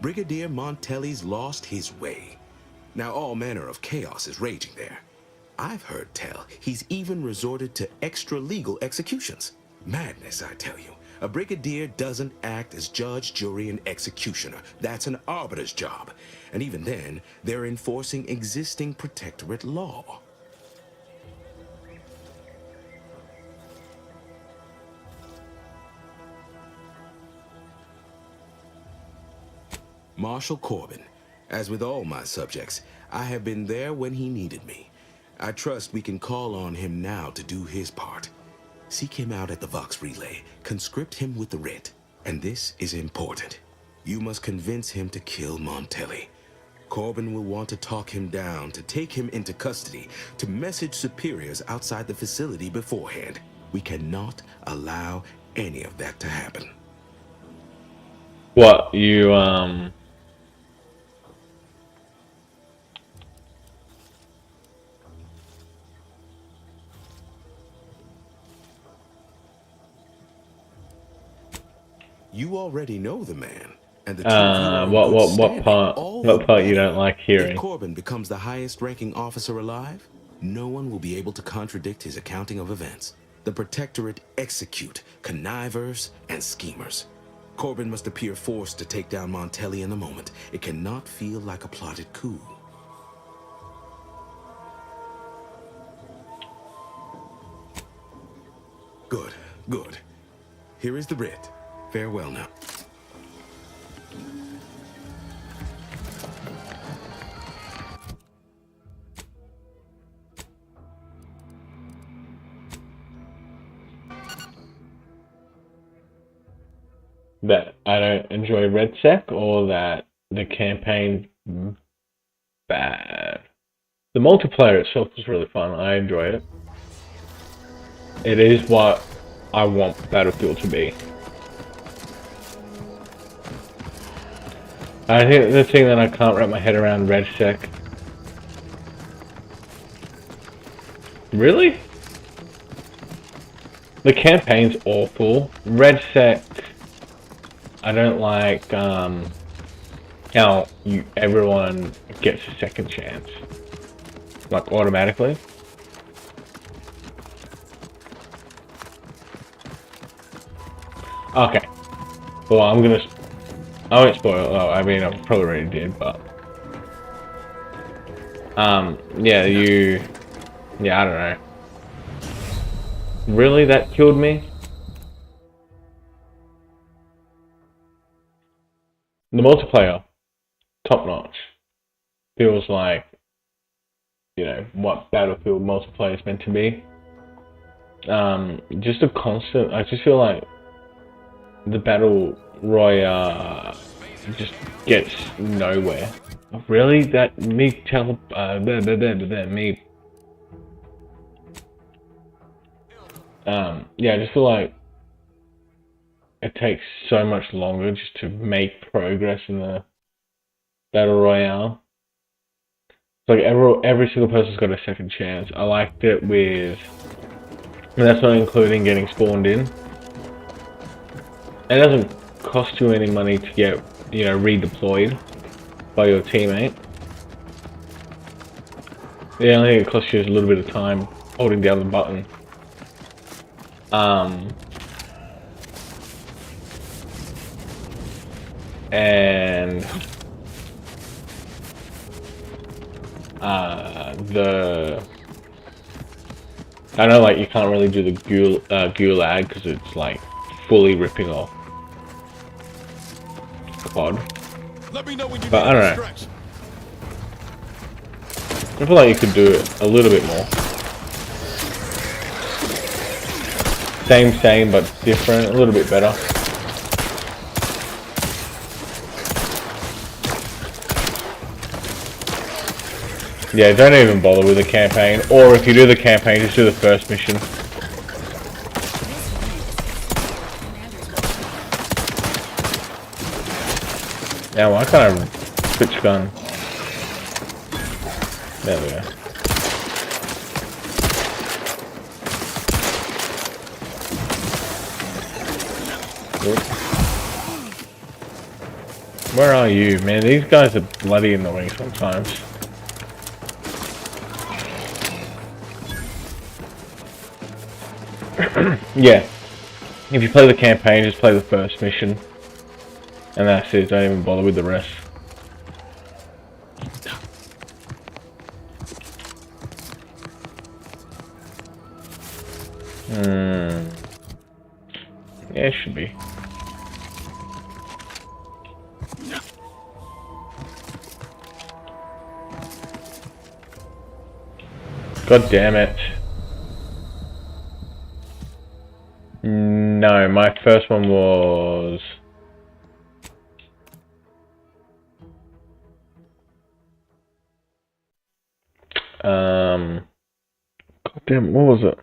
Brigadier Montelli's lost his way. Now all manner of chaos is raging there. I've heard tell he's even resorted to extra-legal executions. Madness, I tell you. A brigadier doesn't act as judge, jury, and executioner. That's an arbiter's job. And even then, they're enforcing existing protectorate law. Marshal Corbin. As with all my subjects, I have been there when he needed me. I trust we can call on him now to do his part. Seek him out at the Vox Relay, conscript him with the writ. And this is important. You must convince him to kill Montelli. Corbin will want to talk him down, to take him into custody, to message superiors outside the facility beforehand. We cannot allow any of that to happen. What, you, You already know the man, and the two of you are in good what standing part? all What the part you better. don't like hearing? If Corbin becomes the highest-ranking officer alive, no one will be able to contradict his accounting of events. The Protectorate execute connivers and schemers. Corbin must appear forced to take down Montelli in the moment. It cannot feel like a plotted coup. Good, good. Here is the writ. Farewell now. that I don't enjoy Red Sec or that the campaign bad. The multiplayer itself was really fun. I enjoy it. It is what I want Battlefield to be. I think the thing that I can't wrap my head around Red Sec. Really? The campaign's awful. Red Sec, I don't like how everyone gets a second chance, like automatically. Okay. Well, I won't spoil it. Oh, I mean, I probably already did, but yeah, I don't know. Really, that killed me? The multiplayer, top notch. Feels like, what Battlefield multiplayer is meant to be. Just a constant, I just feel like the Battle Royale just gets nowhere. Really? That, me. Yeah, I just feel like it takes so much longer just to make progress in the Battle Royale. It's like every single person's got a second chance. I liked it with, and that's not including getting spawned in. It doesn't cost you any money to get, redeployed by your teammate. The only thing it costs you is a little bit of time holding down the button. And I know, like, you can't really do the gulag because it's like fully ripping off COD. But I don't know. I feel like you could do it a little bit more. Same, but different, a little bit better. Yeah, don't even bother with the campaign, or if you do the campaign, just do the first mission. Now, why can't I switch gun? There we go. Good. Where are you, man? These guys are bloody annoying sometimes. Yeah, if you play the campaign, just play the first mission, and that's it. Don't even bother with the rest. Yeah, it should be. God damn it. No, my first one was... God damn, what was it?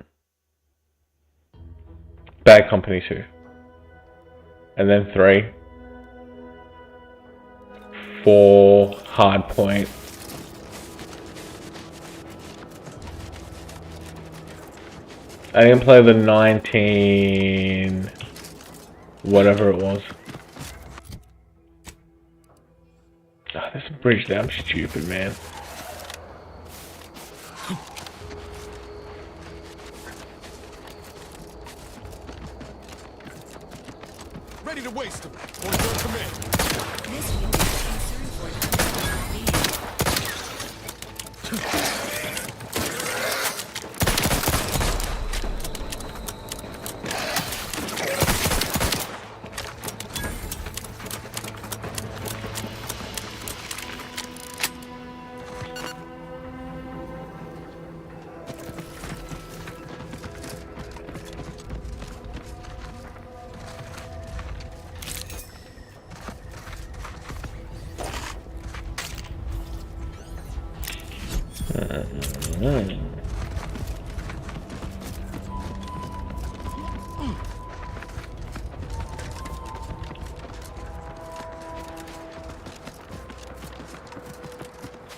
Bad Company 2. And then 3. 4, Hardpoint. I didn't play the 19... whatever it was. Oh, this bridge there, I'm stupid, man. Ready to waste them. On your command.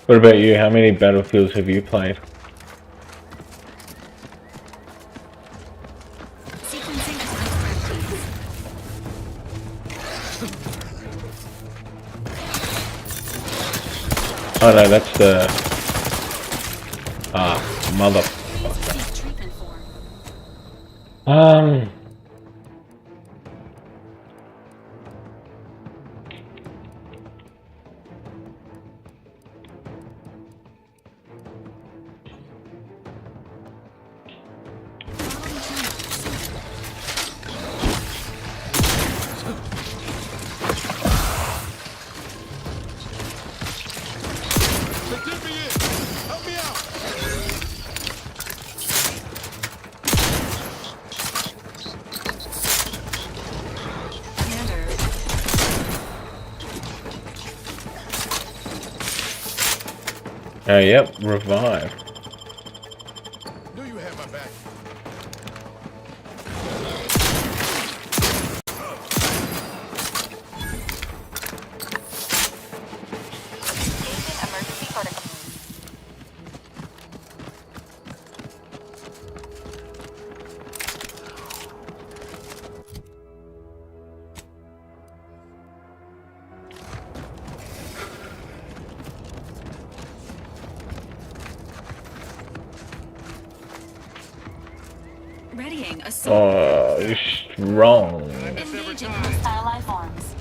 What about you? How many Battlefields have you played? Oh no, that's the motherfucker. Oh, yep, revive. Knew you had my back. Readying a Oh, strong. engaging hostile life forms.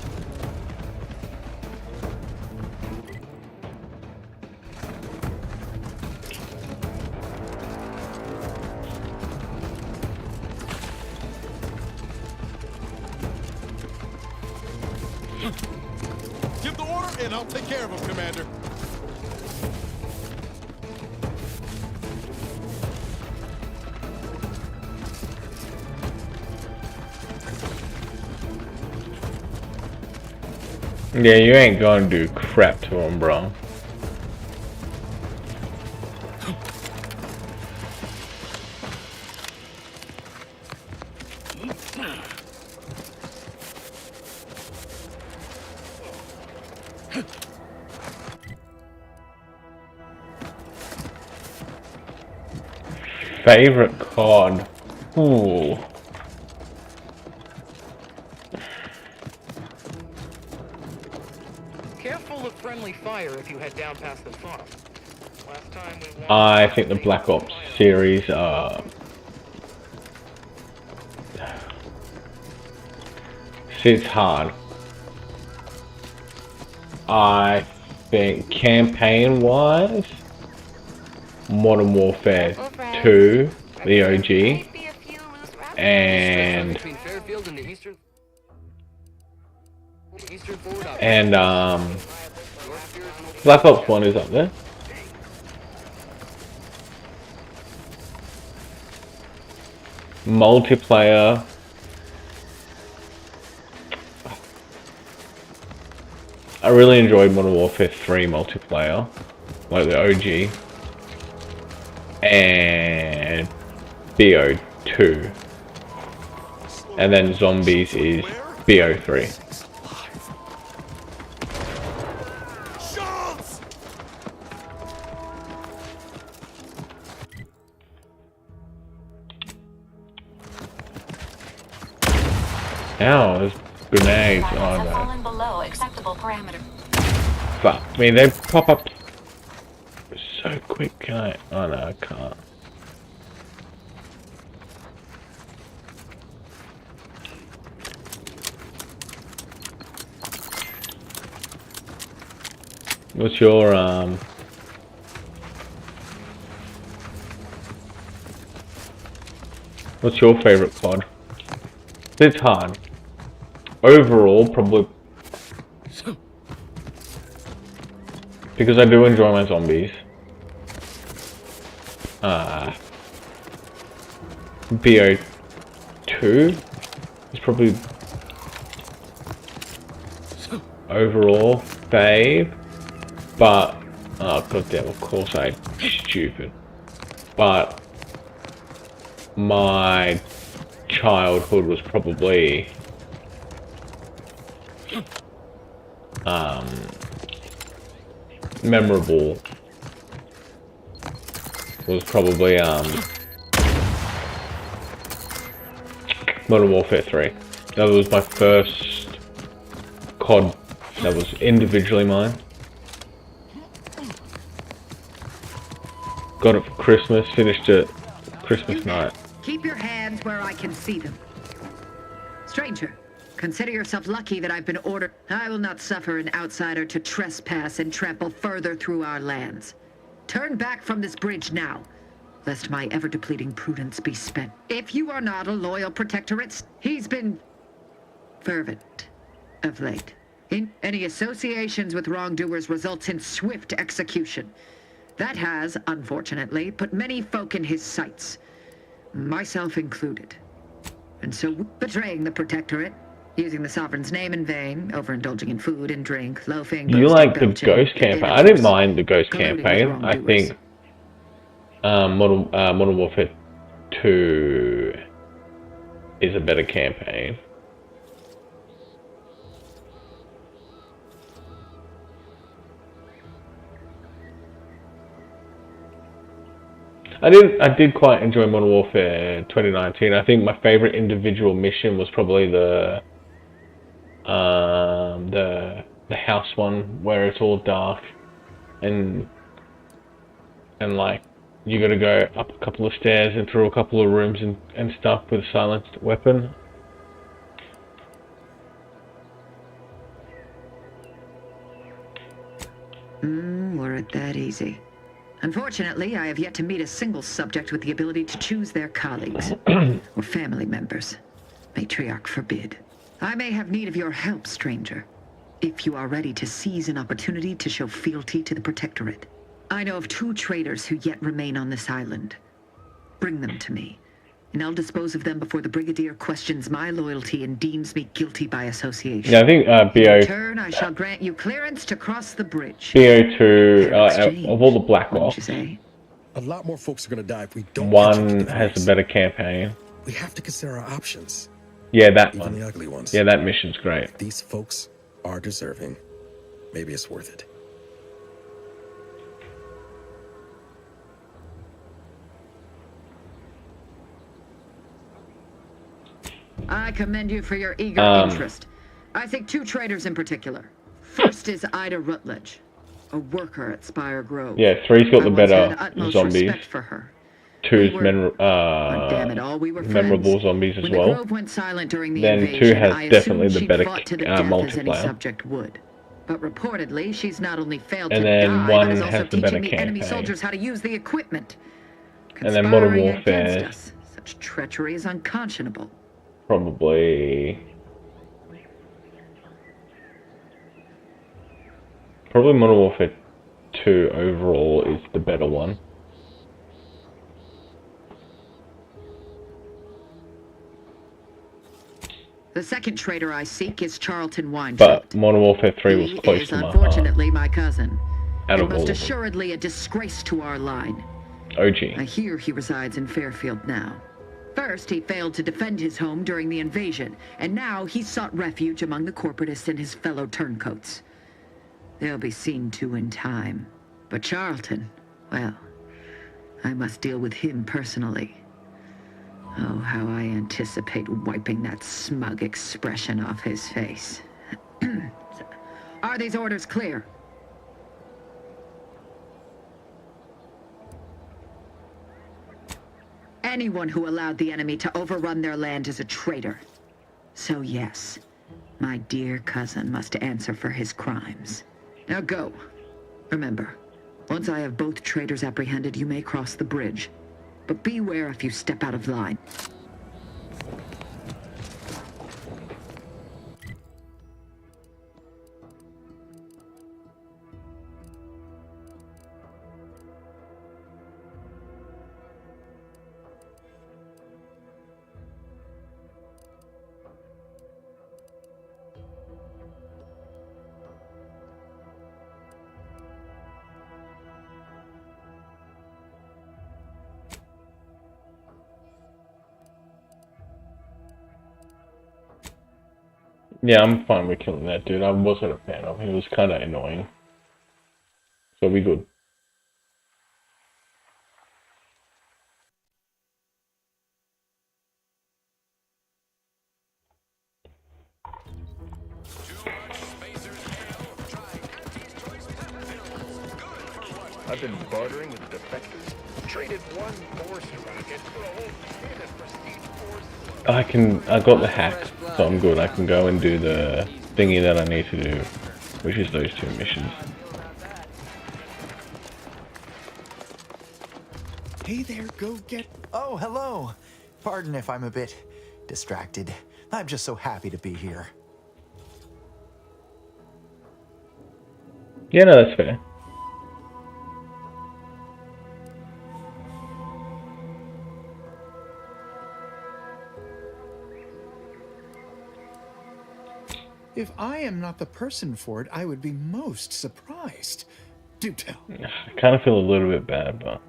Give the order and I'll take care of him, Commander. Yeah, you ain't gonna do crap to him, bro. Favorite card? Ooh. Careful of friendly fire if you head down past the farm. Last time we I think the Black Ops series it's hard. I think campaign-wise, Modern Warfare 2, the OG, and Black Ops 1 is up there. Multiplayer. I really enjoyed Modern Warfare 3 multiplayer, like the OG, and BO2, and then Zombies is BO3. Ow, there's grenades on there. Fallen below acceptable parameter. But, I mean, they pop up so quick, can I? Oh no, I can't. What's your, what's your favorite COD? It's hard. Overall, probably because I do enjoy my zombies. BO2 is probably overall fave, but oh goddamn, of course I stupid. But my childhood was probably memorable. Was probably Modern Warfare 3. That was my first COD that was individually mine. Got it for Christmas, finished it Christmas night. Keep your hands where I can see them. Stranger, consider yourself lucky that I've been ordered. I will not suffer an outsider to trespass and trample further through our lands. Turn back from this bridge now, lest my ever-depleting prudence be spent. If you are not a loyal protectorate, he's been fervent of late. In any associations with wrongdoers results in swift execution. That has, unfortunately, put many folk in his sights, myself included. And so, betraying the protectorate, using the sovereign's name in vain, overindulging in food and drink, loafing, You like the Ghost campaign? I didn't mind the Ghost campaign. I think Modern Warfare 2 is a better campaign. I did quite enjoy Modern Warfare 2019. I think my favorite individual mission was probably the house one where it's all dark and like you got to go up a couple of stairs and through a couple of rooms and stuff with a silenced weapon. Were it that easy? Unfortunately, I have yet to meet a single subject with the ability to choose their colleagues or family members. Matriarch forbid. I may have need of your help, stranger, if you are ready to seize an opportunity to show fealty to the Protectorate. I know of 2 traitors who yet remain on this island. Bring them to me, and I'll dispose of them before the Brigadier questions my loyalty and deems me guilty by association. Yeah, I think In return, I shall grant you clearance to cross the bridge. BO2, of all the Black Ops, A lot more folks are gonna die if we don't. one has a better campaign. We have to consider our options. Yeah, that Even one. the ugly ones. Yeah, that mission's great. If these folks are deserving, maybe it's worth it. I commend you for your eager interest. I think 2 traitors in particular. First is Ida Rutledge, a worker at Spire Grove. Yeah, 3's got the better zombies. Respect for her. 2's memorable zombies as when well. The Grove went silent during the then invasion, 2 has I definitely the she'd better fought to the death as any multiplayer. subject would. But reportedly, she's not only failed And to then die, one but is also has the better teaching the enemy campaign. soldiers how to use the equipment. And then Modern Conspiring against Warfare, us. Such treachery is unconscionable. probably Modern Warfare 2 overall is the better one. The second traitor I seek is Charlton Weintraub. But Modern Warfare 3 was close He is to my heart. unfortunately my cousin, Out and of all most of them. assuredly a disgrace to our line. OG. I hear he resides in Fairfield now. First, he failed to defend his home during the invasion, and now he's sought refuge among the corporatists and his fellow turncoats. They'll be seen to in time. But Charlton, well, I must deal with him personally. Oh, how I anticipate wiping that smug expression off his face. Are these orders clear? Anyone who allowed the enemy to overrun their land is a traitor. So yes, my dear cousin must answer for his crimes. Now go. Remember, once I have both traitors apprehended, you may cross the bridge. But beware if you step out of line. Yeah, I'm fine with killing that dude. I wasn't a fan of him. He was kind of annoying. So we good. I've been bartering with defectors. Traded one force rocket for a whole kit of prestige force. I got the hack, so I'm good. I can go and do the thingy that I need to do, which is those 2 missions. Hey there, go get... Oh, hello. Pardon if I'm a bit distracted. I'm just so happy to be here. Yeah, no, that's fair. If I am not the person for it, I would be most surprised. Do tell. I kind of feel a little bit bad, but...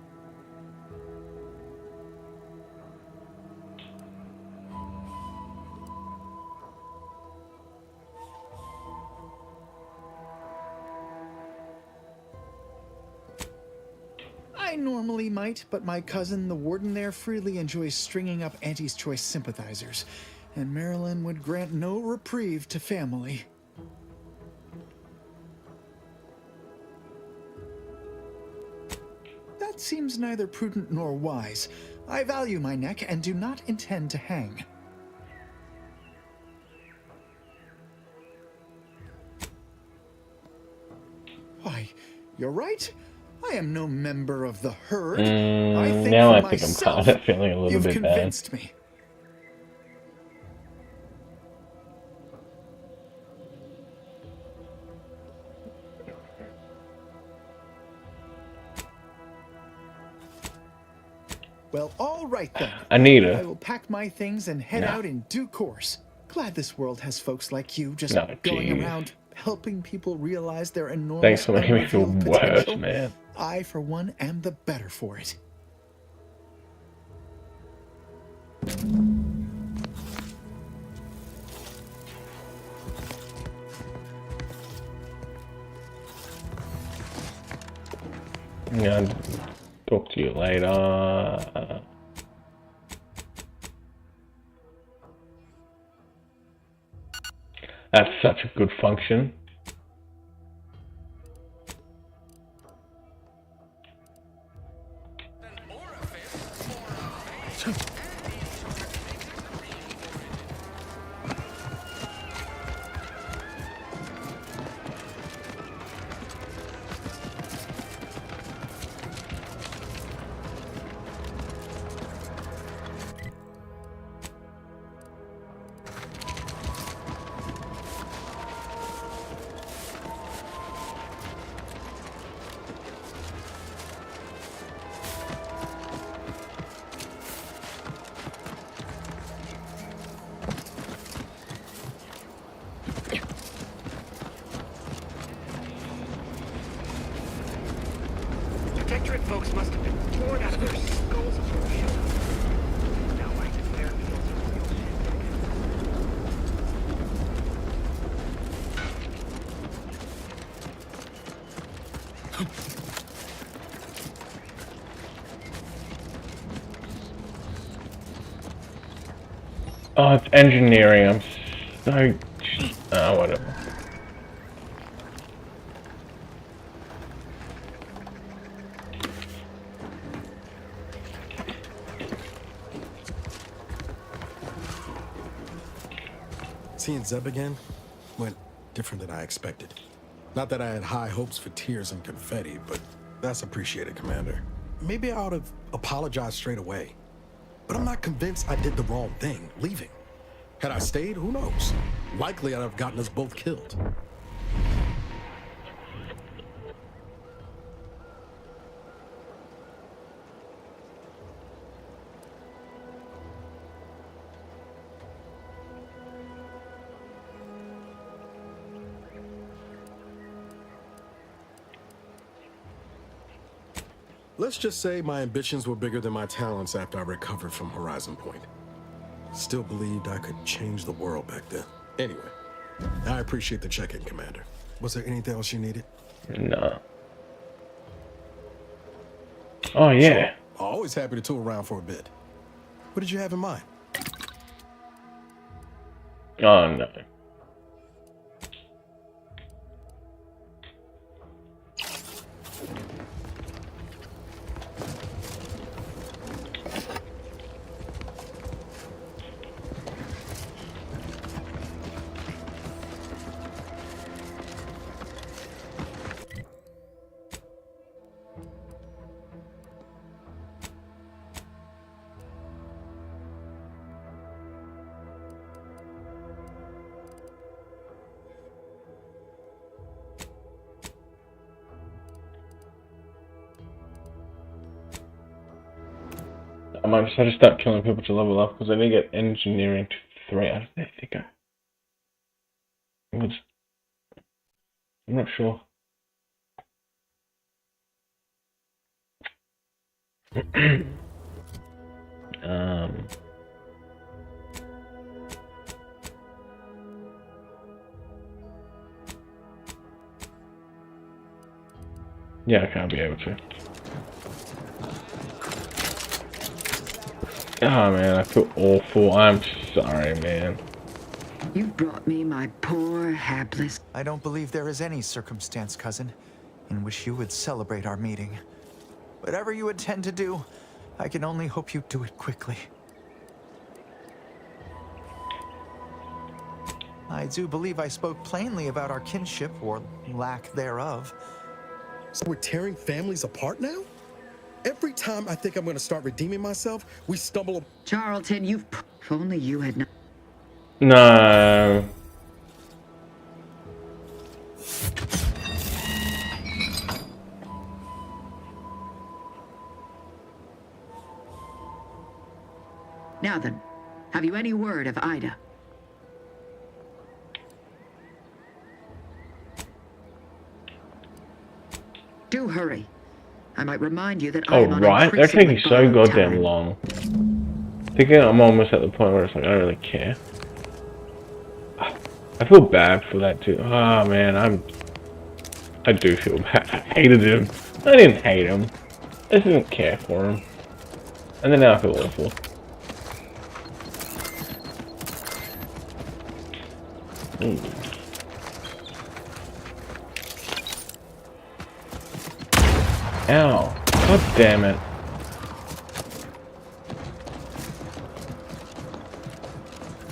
I normally might, but my cousin, the warden there, freely enjoys stringing up Anti's Choice sympathizers, and Marilyn would grant no reprieve to family. That seems neither prudent nor wise. I value my neck and do not intend to hang. Why, you're right. I am no member of the herd. I think now for I think myself, I'm kind of feeling a little you've bit bad. convinced me. Well, all right then. Anita. I will pack my things and head out in due course. Glad this world has folks like you just going around helping people realize their enormous Thanks for making me feel unrevealed worse, potential. man. I, for one, am the better for it. Yeah, talk to you later. That's such a good function. Protectorate folks must have been torn out of their skulls before we showed up. Now I declare Oh, it's engineering. I'm so... whatever. Seeing Zeb again went different than I expected. Not that I had high hopes for tears and confetti, but that's appreciated, Commander. Maybe I ought to apologize straight away. But I'm not convinced I did the wrong thing, leaving. Had I stayed, who knows? Likely I'd have gotten us both killed. Let's just say my ambitions were bigger than my talents after I recovered from Horizon Point. Still believed I could change the world back then. Anyway, I appreciate the check-in, Commander. Was there anything else you needed? No. Oh, yeah. Sure. Always happy to tool around for a bit. What did you have in mind? Oh, no. I might just have to start killing people to level up because I need to get engineering to 3. I think I'm not sure. Yeah, I can't be able to. Oh man, I feel awful. I'm sorry, man. You brought me my poor, hapless... I don't believe there is any circumstance, cousin, in which you would celebrate our meeting. Whatever you intend to do, I can only hope you do it quickly. I do believe I spoke plainly about our kinship, or lack thereof. So we're tearing families apart now? Every time I think I'm going to start redeeming myself, we stumble... Charlton, you've... If only you had not... No. Now then, have you any word of Ida? Do hurry. I might remind you that I am on right, they're taking so borrowed goddamn time. long. I think I'm almost at the point where it's like I don't really care. I feel bad for that too. Oh man, I do feel bad. I hated him. I didn't hate him. I just didn't care for him. And then now I feel awful. Ow. God damn it.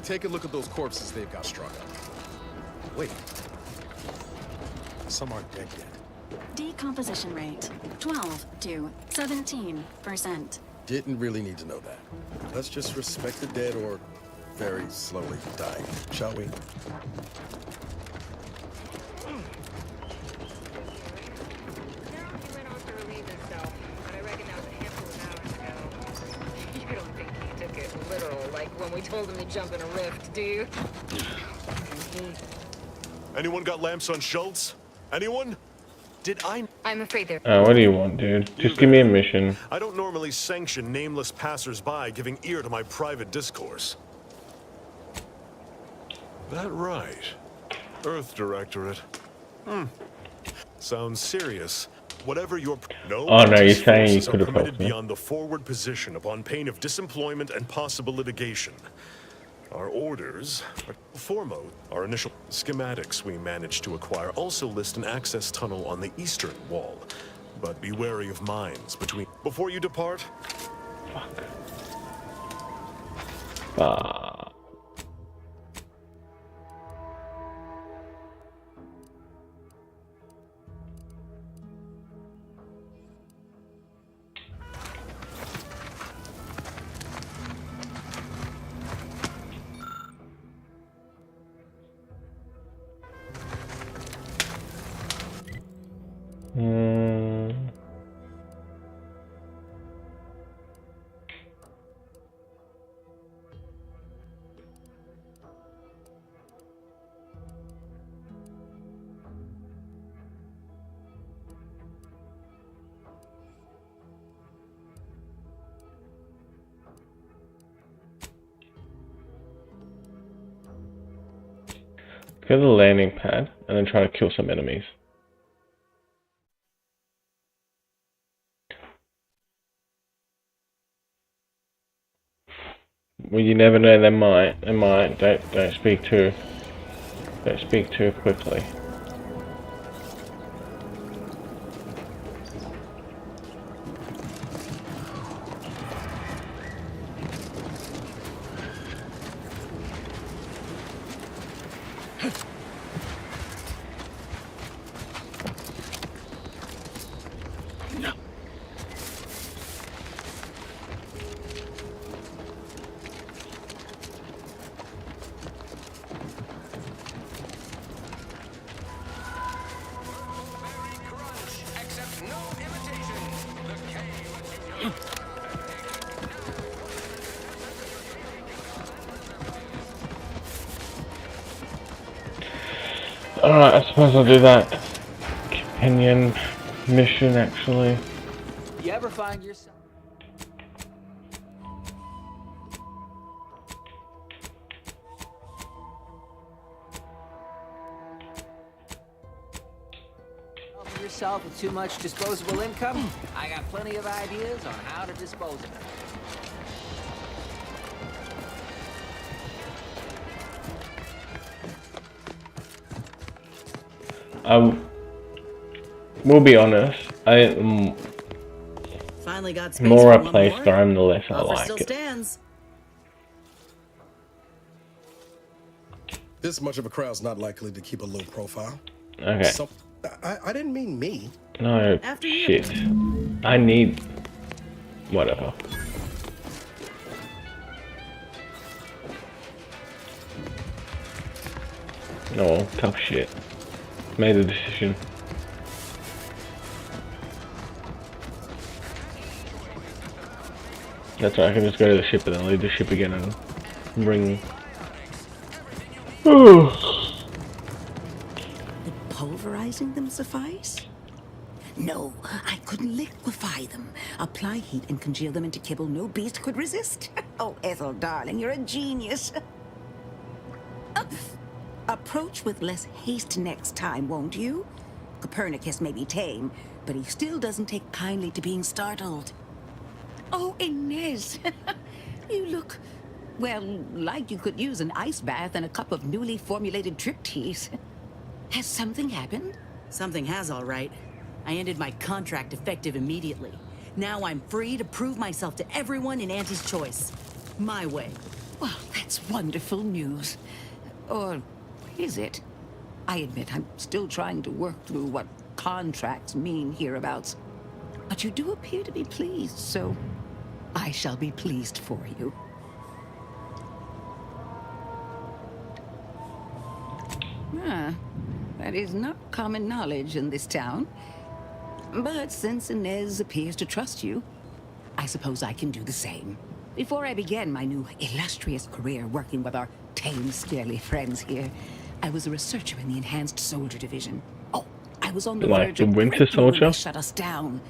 Take a look at those corpses they've got strung up. Wait. Some aren't dead yet. Decomposition rate 12 to 17%. Didn't really need to know that. Let's just respect the dead or very slowly dying, shall we? When we told him to jump in a rift, do you? Anyone got lamps on Schultz? Anyone? I'm afraid they're... What do you want, dude? Just give me a mission. I don't normally sanction nameless passers-by giving ear to my private discourse. That right. Earth Directorate. Sounds serious. Whatever your... Oh no, you're saying you forces could are have permitted helped me. beyond the forward position upon pain of disemployment and possible litigation. Our orders, foremost, our initial schematics we managed to acquire also list an access tunnel on the eastern wall. But be wary of mines between... Before you depart... Go to the landing pad and then try to kill some enemies. Well, you never know. They might. Don't speak too quickly. Alright, I suppose I'll do that companion mission actually. You ever find yourself? Yourself with too much disposable income? I got plenty of ideas on how to dispose of it. We'll be honest, I Finally got space more for I one play more. Skyrim, the less I Offer like still it. stands. This much of a crowd's not likely to keep a low profile. Okay. So, I didn't mean me. No, After you. shit. I need... whatever. No, tough shit. Made a decision. That's right, I can just go to the ship and then leave the ship again and bring... Ooh. Would pulverizing them suffice? No, I could liquefy them. Apply heat and congeal them into kibble no beast could resist. Oh, Ethel, darling, you're a genius. Approach with less haste next time, won't you? Copernicus may be tame, but he still doesn't take kindly to being startled. Oh, Inez, you look, well, like you could use an ice bath and a cup of newly formulated trip teas. Has something happened? Something has, all right. I ended my contract effective immediately. Now I'm free to prove myself to everyone in Auntie's Choice. My way. Well, that's wonderful news. Or is it? I admit I'm still trying to work through what contracts mean hereabouts. But you do appear to be pleased, so I shall be pleased for you. Ah, that is not common knowledge in this town. But since Inez appears to trust you, I suppose I can do the same. Before I began my new illustrious career working with our tame, scaly friends here, I was a researcher in the Enhanced Soldier Division. Oh, I was on the Like verge the of Winter breakthrough when they Soldier? shut us down.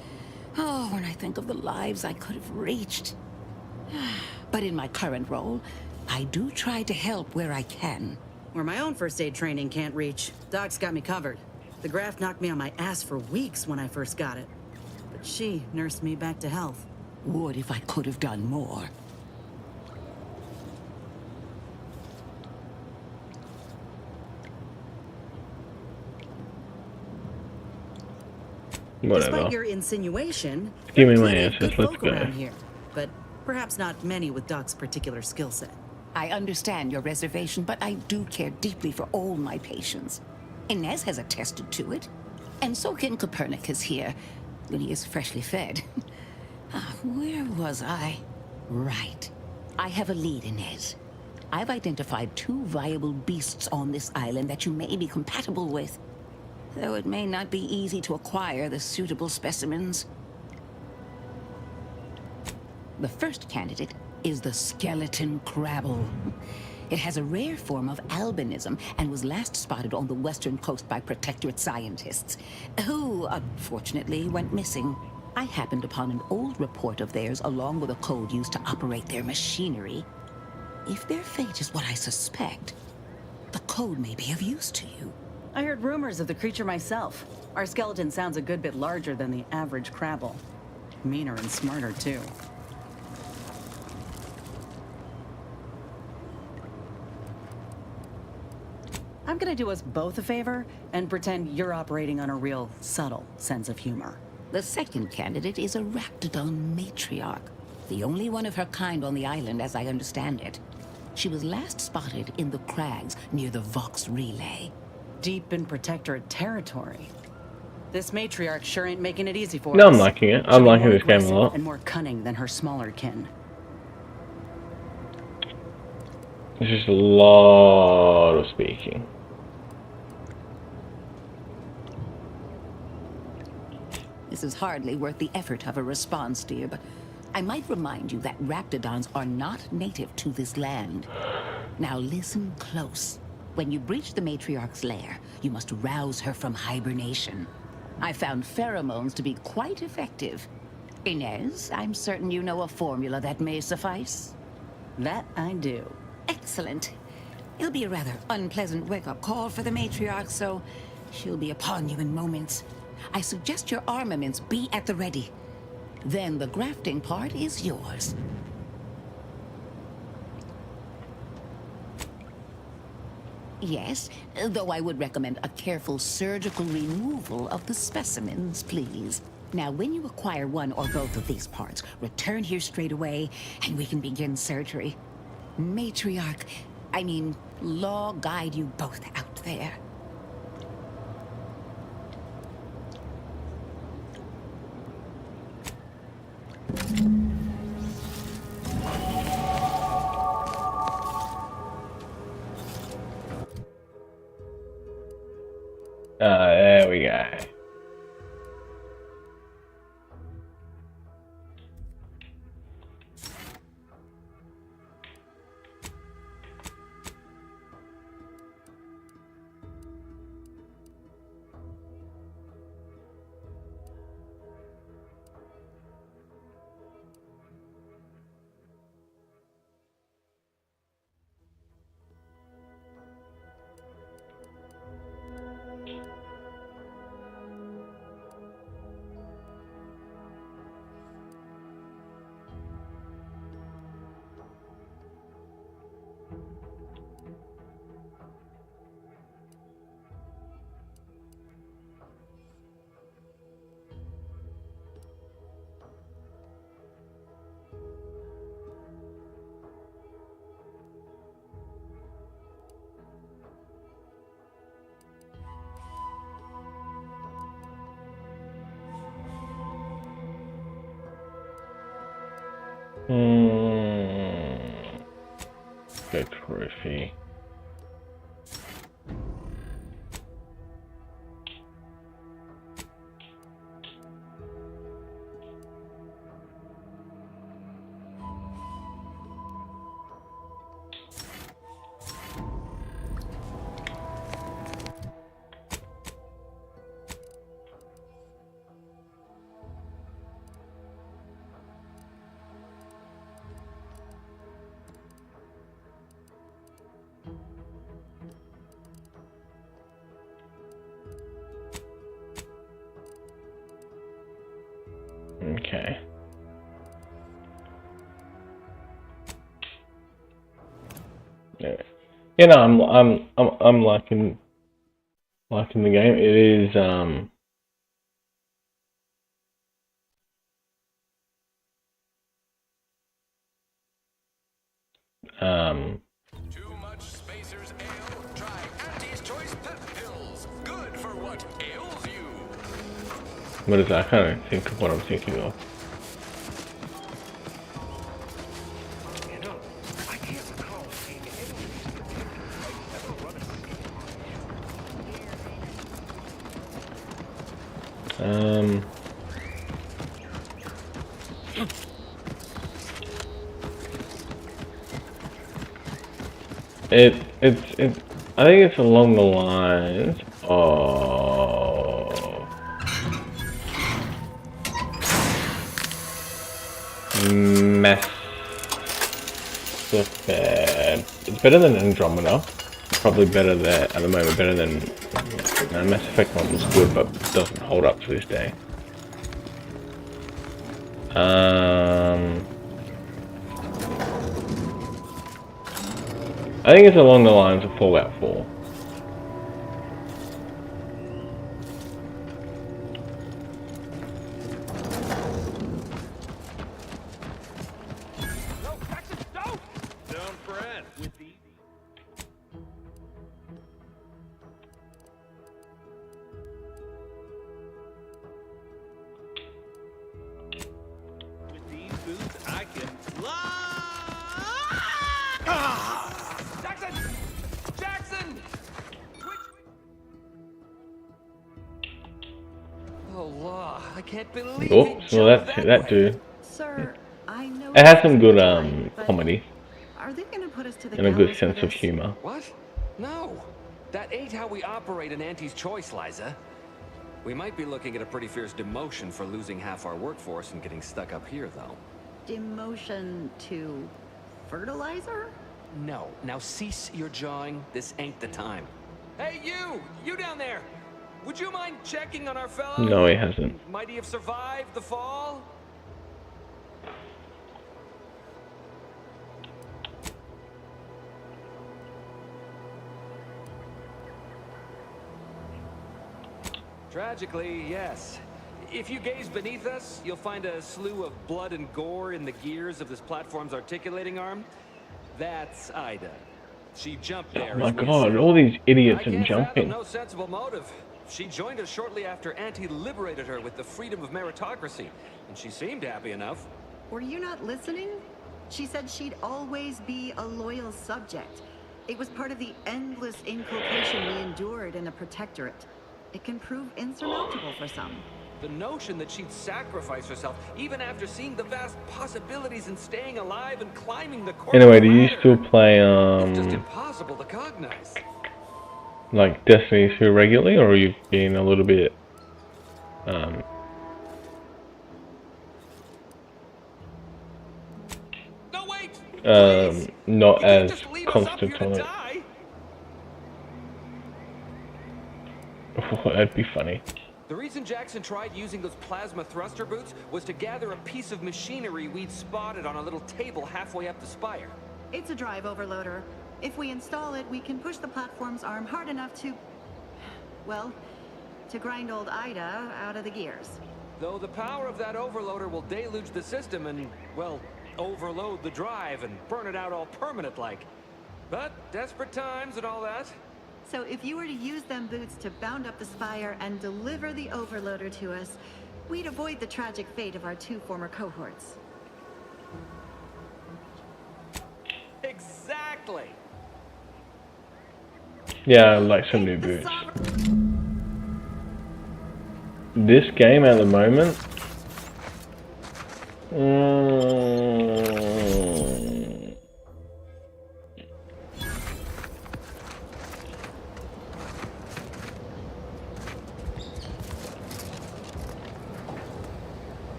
Oh, when I think of the lives I could have reached. But in my current role, I do try to help where I can. Where my own first aid training can't reach, Doc's got me covered. The graft knocked me on my ass for weeks when I first got it. But she nursed me back to health. Would if I could have done more. Whatever. Despite your insinuation, Give me there are my plenty of answers, good let's folk go. around here, but perhaps not many with Doc's particular skill set. I understand your reservation, but I do care deeply for all my patients. Inez has attested to it, and so can Copernicus here, when he is freshly fed. Where was I? Right. I have a lead, Inez. I've identified 2 viable beasts on this island that you may be compatible with, though it may not be easy to acquire the suitable specimens. The first candidate is the skeleton crabble. It has a rare form of albinism and was last spotted on the western coast by Protectorate scientists, who, unfortunately, went missing. I happened upon an old report of theirs along with a code used to operate their machinery. If their fate is what I suspect, the code may be of use to you. I heard rumors of the creature myself. Our skeleton sounds a good bit larger than the average Crabble. Meaner and smarter, too. I'm gonna do us both a favor and pretend you're operating on a real subtle sense of humor. The second candidate is a Raptidon matriarch, the only one of her kind on the island as I understand it. She was last spotted in the crags near the Vox Relay. Deep in Protectorate territory. This matriarch sure ain't making it easy for us. No, I'm liking it. I'm liking this game a lot. And more cunning than her smaller kin. There's just a lot of speaking. This is hardly worth the effort of a response, dear, but I might remind you that Raptidons are not native to this land. Now listen close. When you breach the matriarch's lair, you must rouse her from hibernation. I found pheromones to be quite effective. Inez, I'm certain you know a formula that may suffice. That I do. Excellent. It'll be a rather unpleasant wake-up call for the matriarch, so she'll be upon you in moments. I suggest your armaments be at the ready. Then the grafting part is yours. Yes, though I would recommend a careful surgical removal of the specimens, please. Now, when you acquire one or both of these parts, return here straight away, and we can begin surgery. Law guide you both out there. There we go. Good trophy. Okay. Yeah. You know, I'm liking the game. It is Too much Spacers Ale? Try Anti's Choice Pep Pills. Good for what ails you. what is that? I can't think of what I'm thinking of. You know, I can't recall seeing any of these particular ever run It's I think it's along the lines of Mass Effect. It's better than Andromeda. probably better there at the moment, better than Mass Effect 1 was good, but doesn't hold up to this day. I think it's along the lines of Fallout 4. Don't fret. With these boots, I can Jackson! Jackson! Oh, law. I can't believe Oh, well that dude. Sir, I know It has some good comedy are they gonna put us to the and a good gallows sense for of this? humor. What? No. That ain't how we operate in Auntie's Choice, Liza. We might be looking at a pretty fierce demotion for losing half our workforce and getting stuck up here, though. Demotion to fertilizer? No. Now cease your jawing. This ain't the time. Hey, you! You down there! Would you mind checking on our fellow? No, he hasn't. Might he have survived the fall? Tragically, yes. If you gaze beneath us, you'll find a slew of blood and gore in the gears of this platform's articulating arm. That's Ida. She jumped there. Oh my god, all these idiots I are can't fathom jumping. no sensible motive. She joined us shortly after Auntie liberated her with the freedom of meritocracy, and she seemed happy enough. Were you not listening? She said she'd always be a loyal subject. It was part of the endless inculcation we endured in a protectorate. It can prove insurmountable for some. The notion that she'd sacrifice herself, even after seeing the vast possibilities in staying alive and climbing the corporate Anyway, do you ladder, still play it's just impossible to cognize. like Destiny 2 regularly, or are you being a little bit not as constant on it? That'd be funny. The reason Jackson tried using those plasma thruster boots was to gather a piece of machinery we'd spotted on a little table halfway up the spire. It's a drive overloader. If we install it, we can push the platform's arm hard enough to... well, to grind old Ida out of the gears. Though the power of that overloader will deluge the system and, well, overload the drive and burn it out all permanent-like. But desperate times and all that. So if you were to use them boots to bound up the spire and deliver the overloader to us, we'd avoid the tragic fate of our two former cohorts. Exactly. Yeah, I like some new boots. This game at the moment,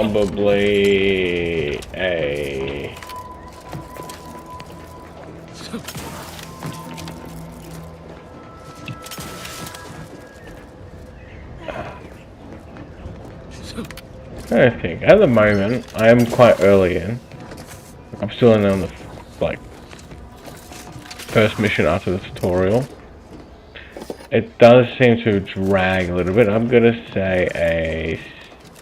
probably a I think at the moment I am quite early in. I'm still in on the like first mission after the tutorial. It does seem to drag a little bit. I'm gonna say a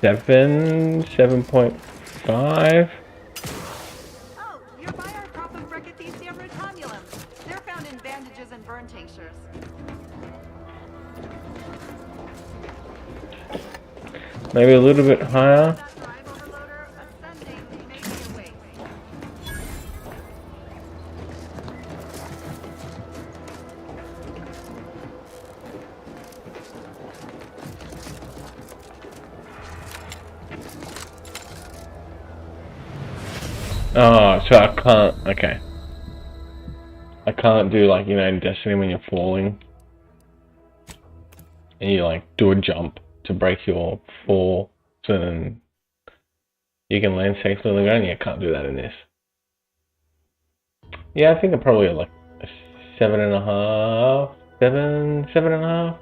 7.5. Oh, you're by our crop of Brachythesia rotonulums. They're found in bandages and burn tinctures. Maybe a little bit higher. Oh, so I can't, okay. I can't do like, you know, in Destiny when you're falling. and you like do a jump to break your fall, so then you can land safely on the ground. You can't do that in this. Yeah, I think I'm probably like a 7.5, 7.5.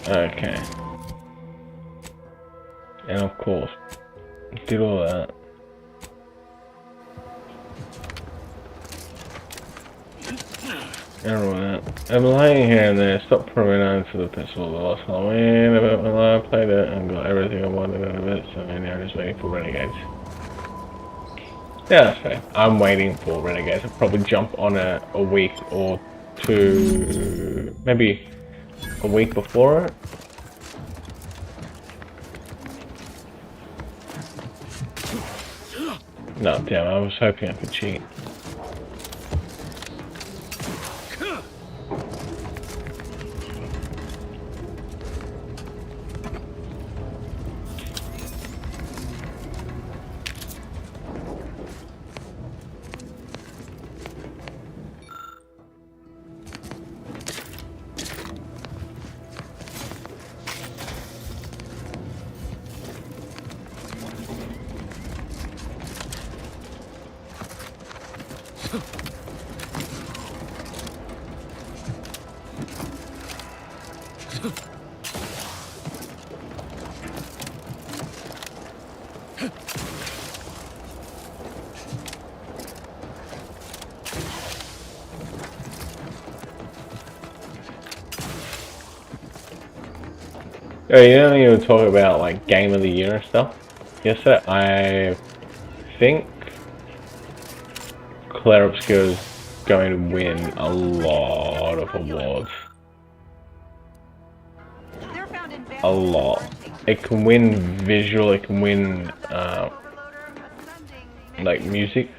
Okay. And of course, did all that. And all that. I'm lying here and there, stopped promenade on to the festival the last Halloween, about my life, played it, and got everything I wanted out of it, so now I'm just waiting for Renegades. Yeah, that's fair. I'm waiting for Renegades. I'll probably jump on a week or two, maybe a week before it. No, damn, I was hoping I could cheat. Oh, you know, you were talking about like game of the year and stuff. Yesterday, I think Claire Obscure is going to win a lot of awards. A lot. It can win visual, it can win like music.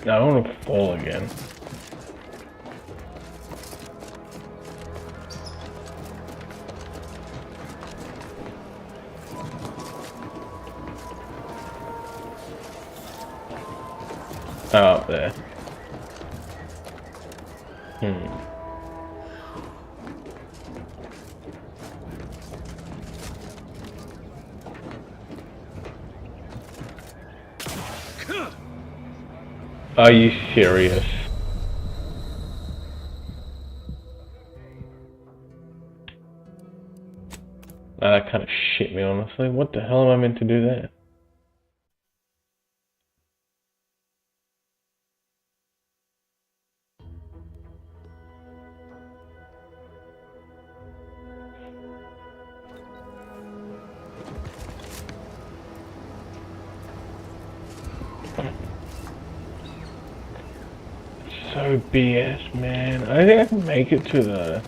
I don't want to fall again. Oh, up there. Are you serious? That kind of shit me, honestly. What the hell am I meant to do there? So BS, man. I think I can make it to the...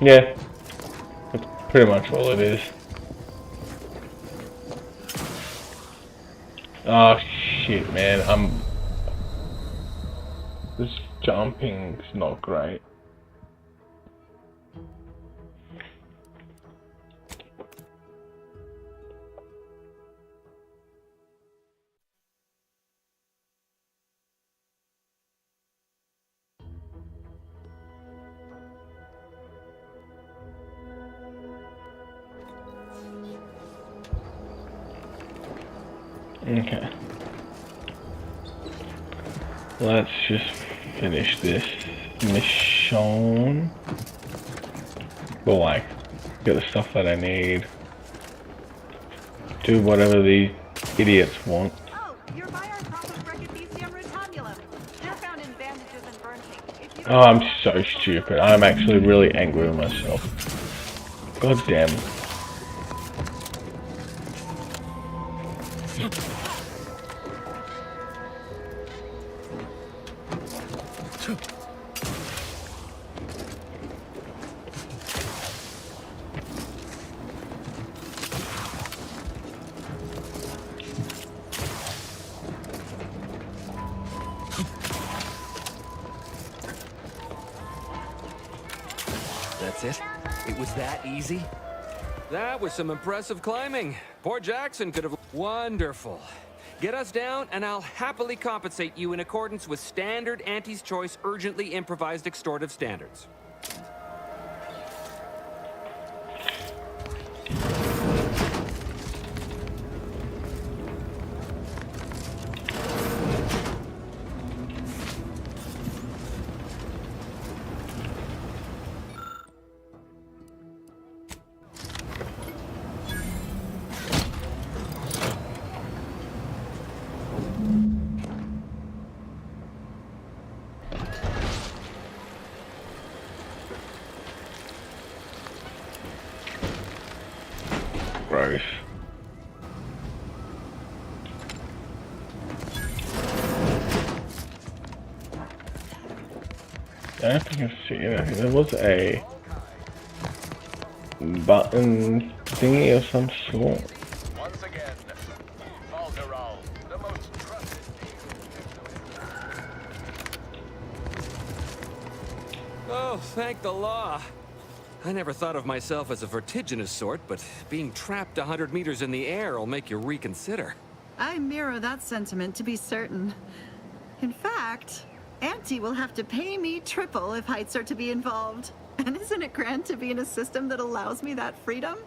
Yeah. That's pretty much all it is. Oh shit, man. This jumping's not great. Okay. Let's just finish this mission. But like, get the stuff that I need. Do whatever the idiots want. Oh, you're by our crop of Brachythecium rotambulum. They're found in bandages and burn paint. Oh, I'm so stupid. I'm actually really angry with myself. God damn. That's it? It was that easy? That was some impressive climbing. Poor Jackson could have... Wonderful. Get us down, and I'll happily compensate you in accordance with standard Auntie's Choice urgently improvised extortive standards. Gross. I don't think I've seen it. There was a button thingy of some sort. Once again, Valderal, the most trusted. Oh, thank the law. I never thought of myself as a vertiginous sort, but being trapped 100 meters in the air will make you reconsider. I mirror that sentiment, to be certain. In fact, Auntie will have to pay me triple if heights are to be involved. And isn't it grand to be in a system that allows me that freedom?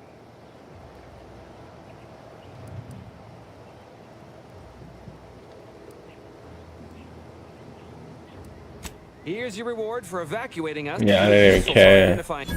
Here's your reward for evacuating us. Yeah, I didn't even care. Identifying...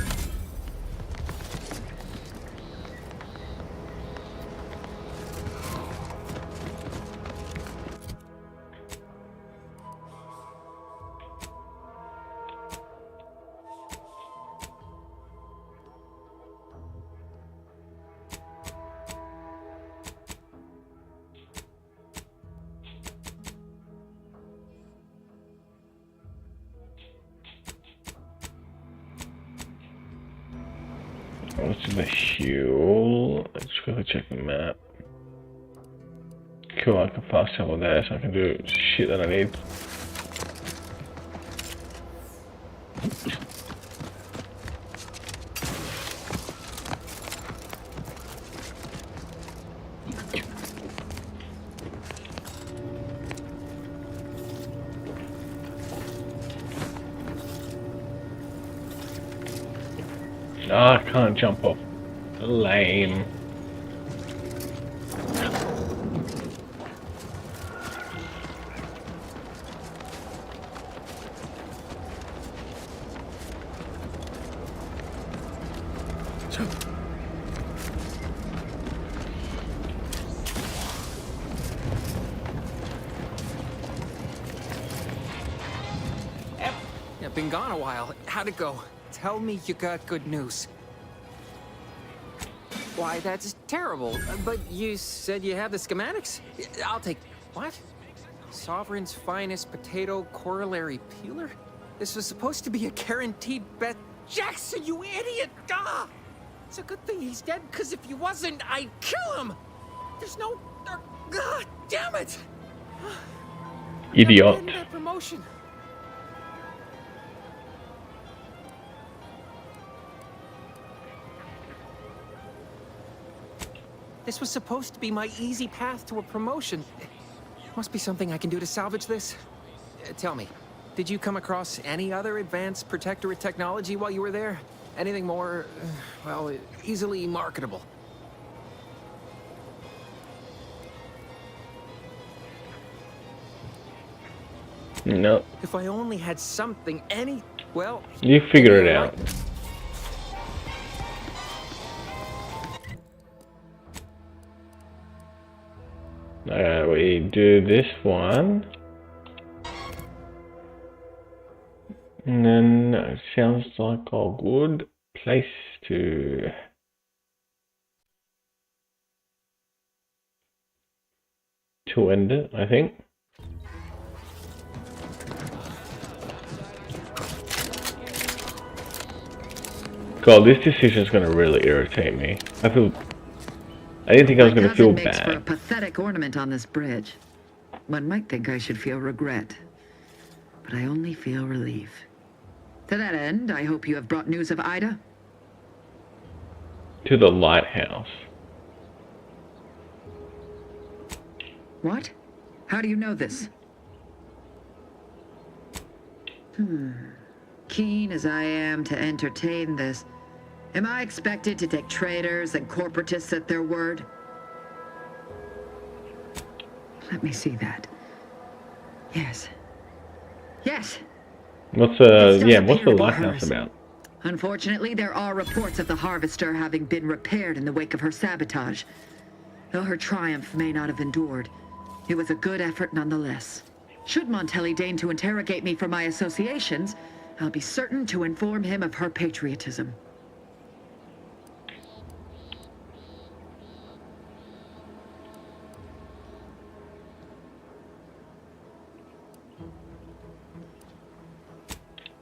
What's the fuel? Let's quickly check the map. Cool, I can fast travel there, so I can do shit that I need. Ah, I can't jump off. Lame. Been gone a while. How'd it go? Tell me you got good news. Why, that's terrible. But you said you have the schematics? I'll take... What? Sovereign's finest potato corollary peeler? This was supposed to be a guaranteed bet. Jackson, you idiot! Ah! It's a good thing he's dead, because if he wasn't, I'd kill him! There's no... God damn it! Idiot. Never getting that promotion. This was supposed to be my easy path to a promotion. Must be something I can do to salvage this. Tell me, did you come across any other advanced protectorate technology while you were there? Anything more, well, easily marketable? No. If I only had something, well... You figure it out. We do this one. And then it sounds like a good place to end it, I think. God, this decision is going to really irritate me. I didn't think I was going to feel makes for a bad. pathetic ornament on this bridge. One might think I should feel regret, but I only feel relief. To that end, I hope you have brought news of Ida. To the lighthouse. What? How do you know this? Keen as I am to entertain this, am I expected to take traders and corporatists at their word? Let me see that. Yes. Yes! What's the lighthouse about? Unfortunately, there are reports of the Harvester having been repaired in the wake of her sabotage. Though her triumph may not have endured, it was a good effort nonetheless. Should Montelli deign to interrogate me for my associations, I'll be certain to inform him of her patriotism.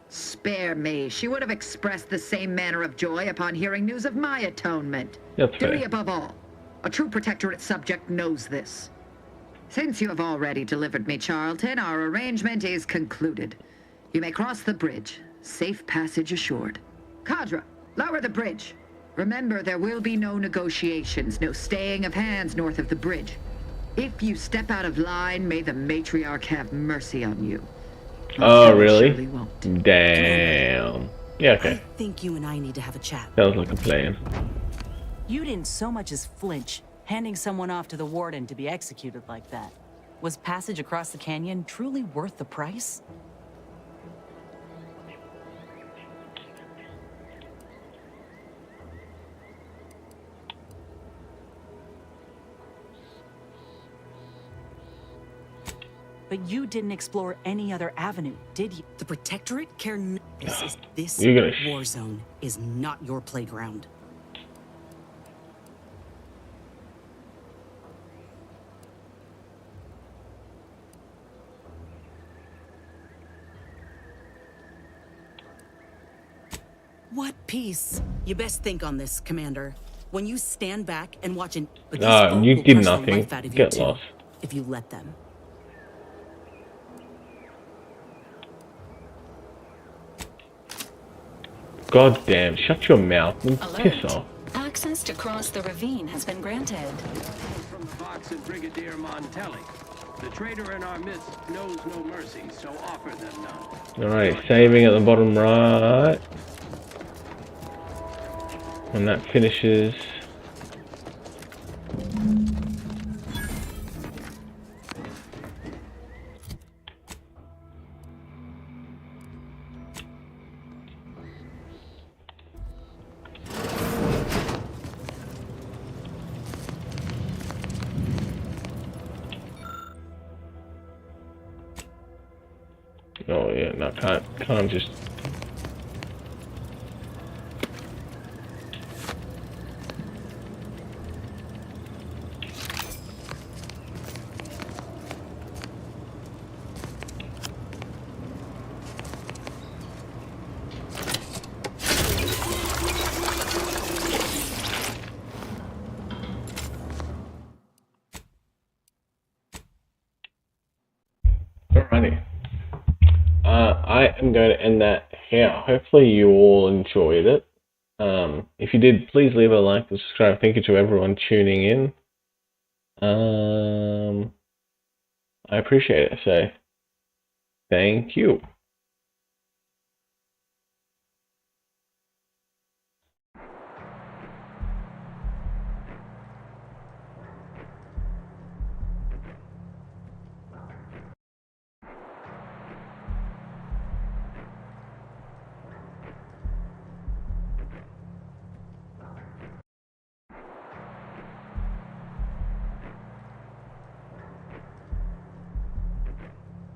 Spare me. She would have expressed the same manner of joy upon hearing news of my atonement. That's fair. Duty above all. A true Protectorate subject knows this. Since you have already delivered me Charlton, our arrangement is concluded. You may cross the bridge. Safe passage assured. Cadra, lower the bridge. Remember, there will be no negotiations, no staying of hands north of the bridge. If you step out of line, may the matriarch have mercy on you. Oh, really? Damn. Yeah, okay. I think you and I need to have a chat. Sounds like a plan. You didn't so much as flinch, handing someone off to the warden to be executed like that. Was passage across the canyon truly worth the price? But you didn't explore any other avenue, did you? The Protectorate care this war zone is not your playground. What peace? You best think on this, Commander. When you stand back and watch an... you did nothing. Get lost. If you let them. God damn, shut your mouth and piss off. Access to cross the ravine has been granted. From the box of Brigadier Montelli. The traitor in our midst knows no mercy, so offer them none. Alright, saving at the bottom right. And that finishes. Oh yeah, no, can't just. Alrighty. I am going to end that here. Hopefully you all enjoyed it. If you did, please leave a like and subscribe. Thank you to everyone tuning in. I appreciate it. So, thank you.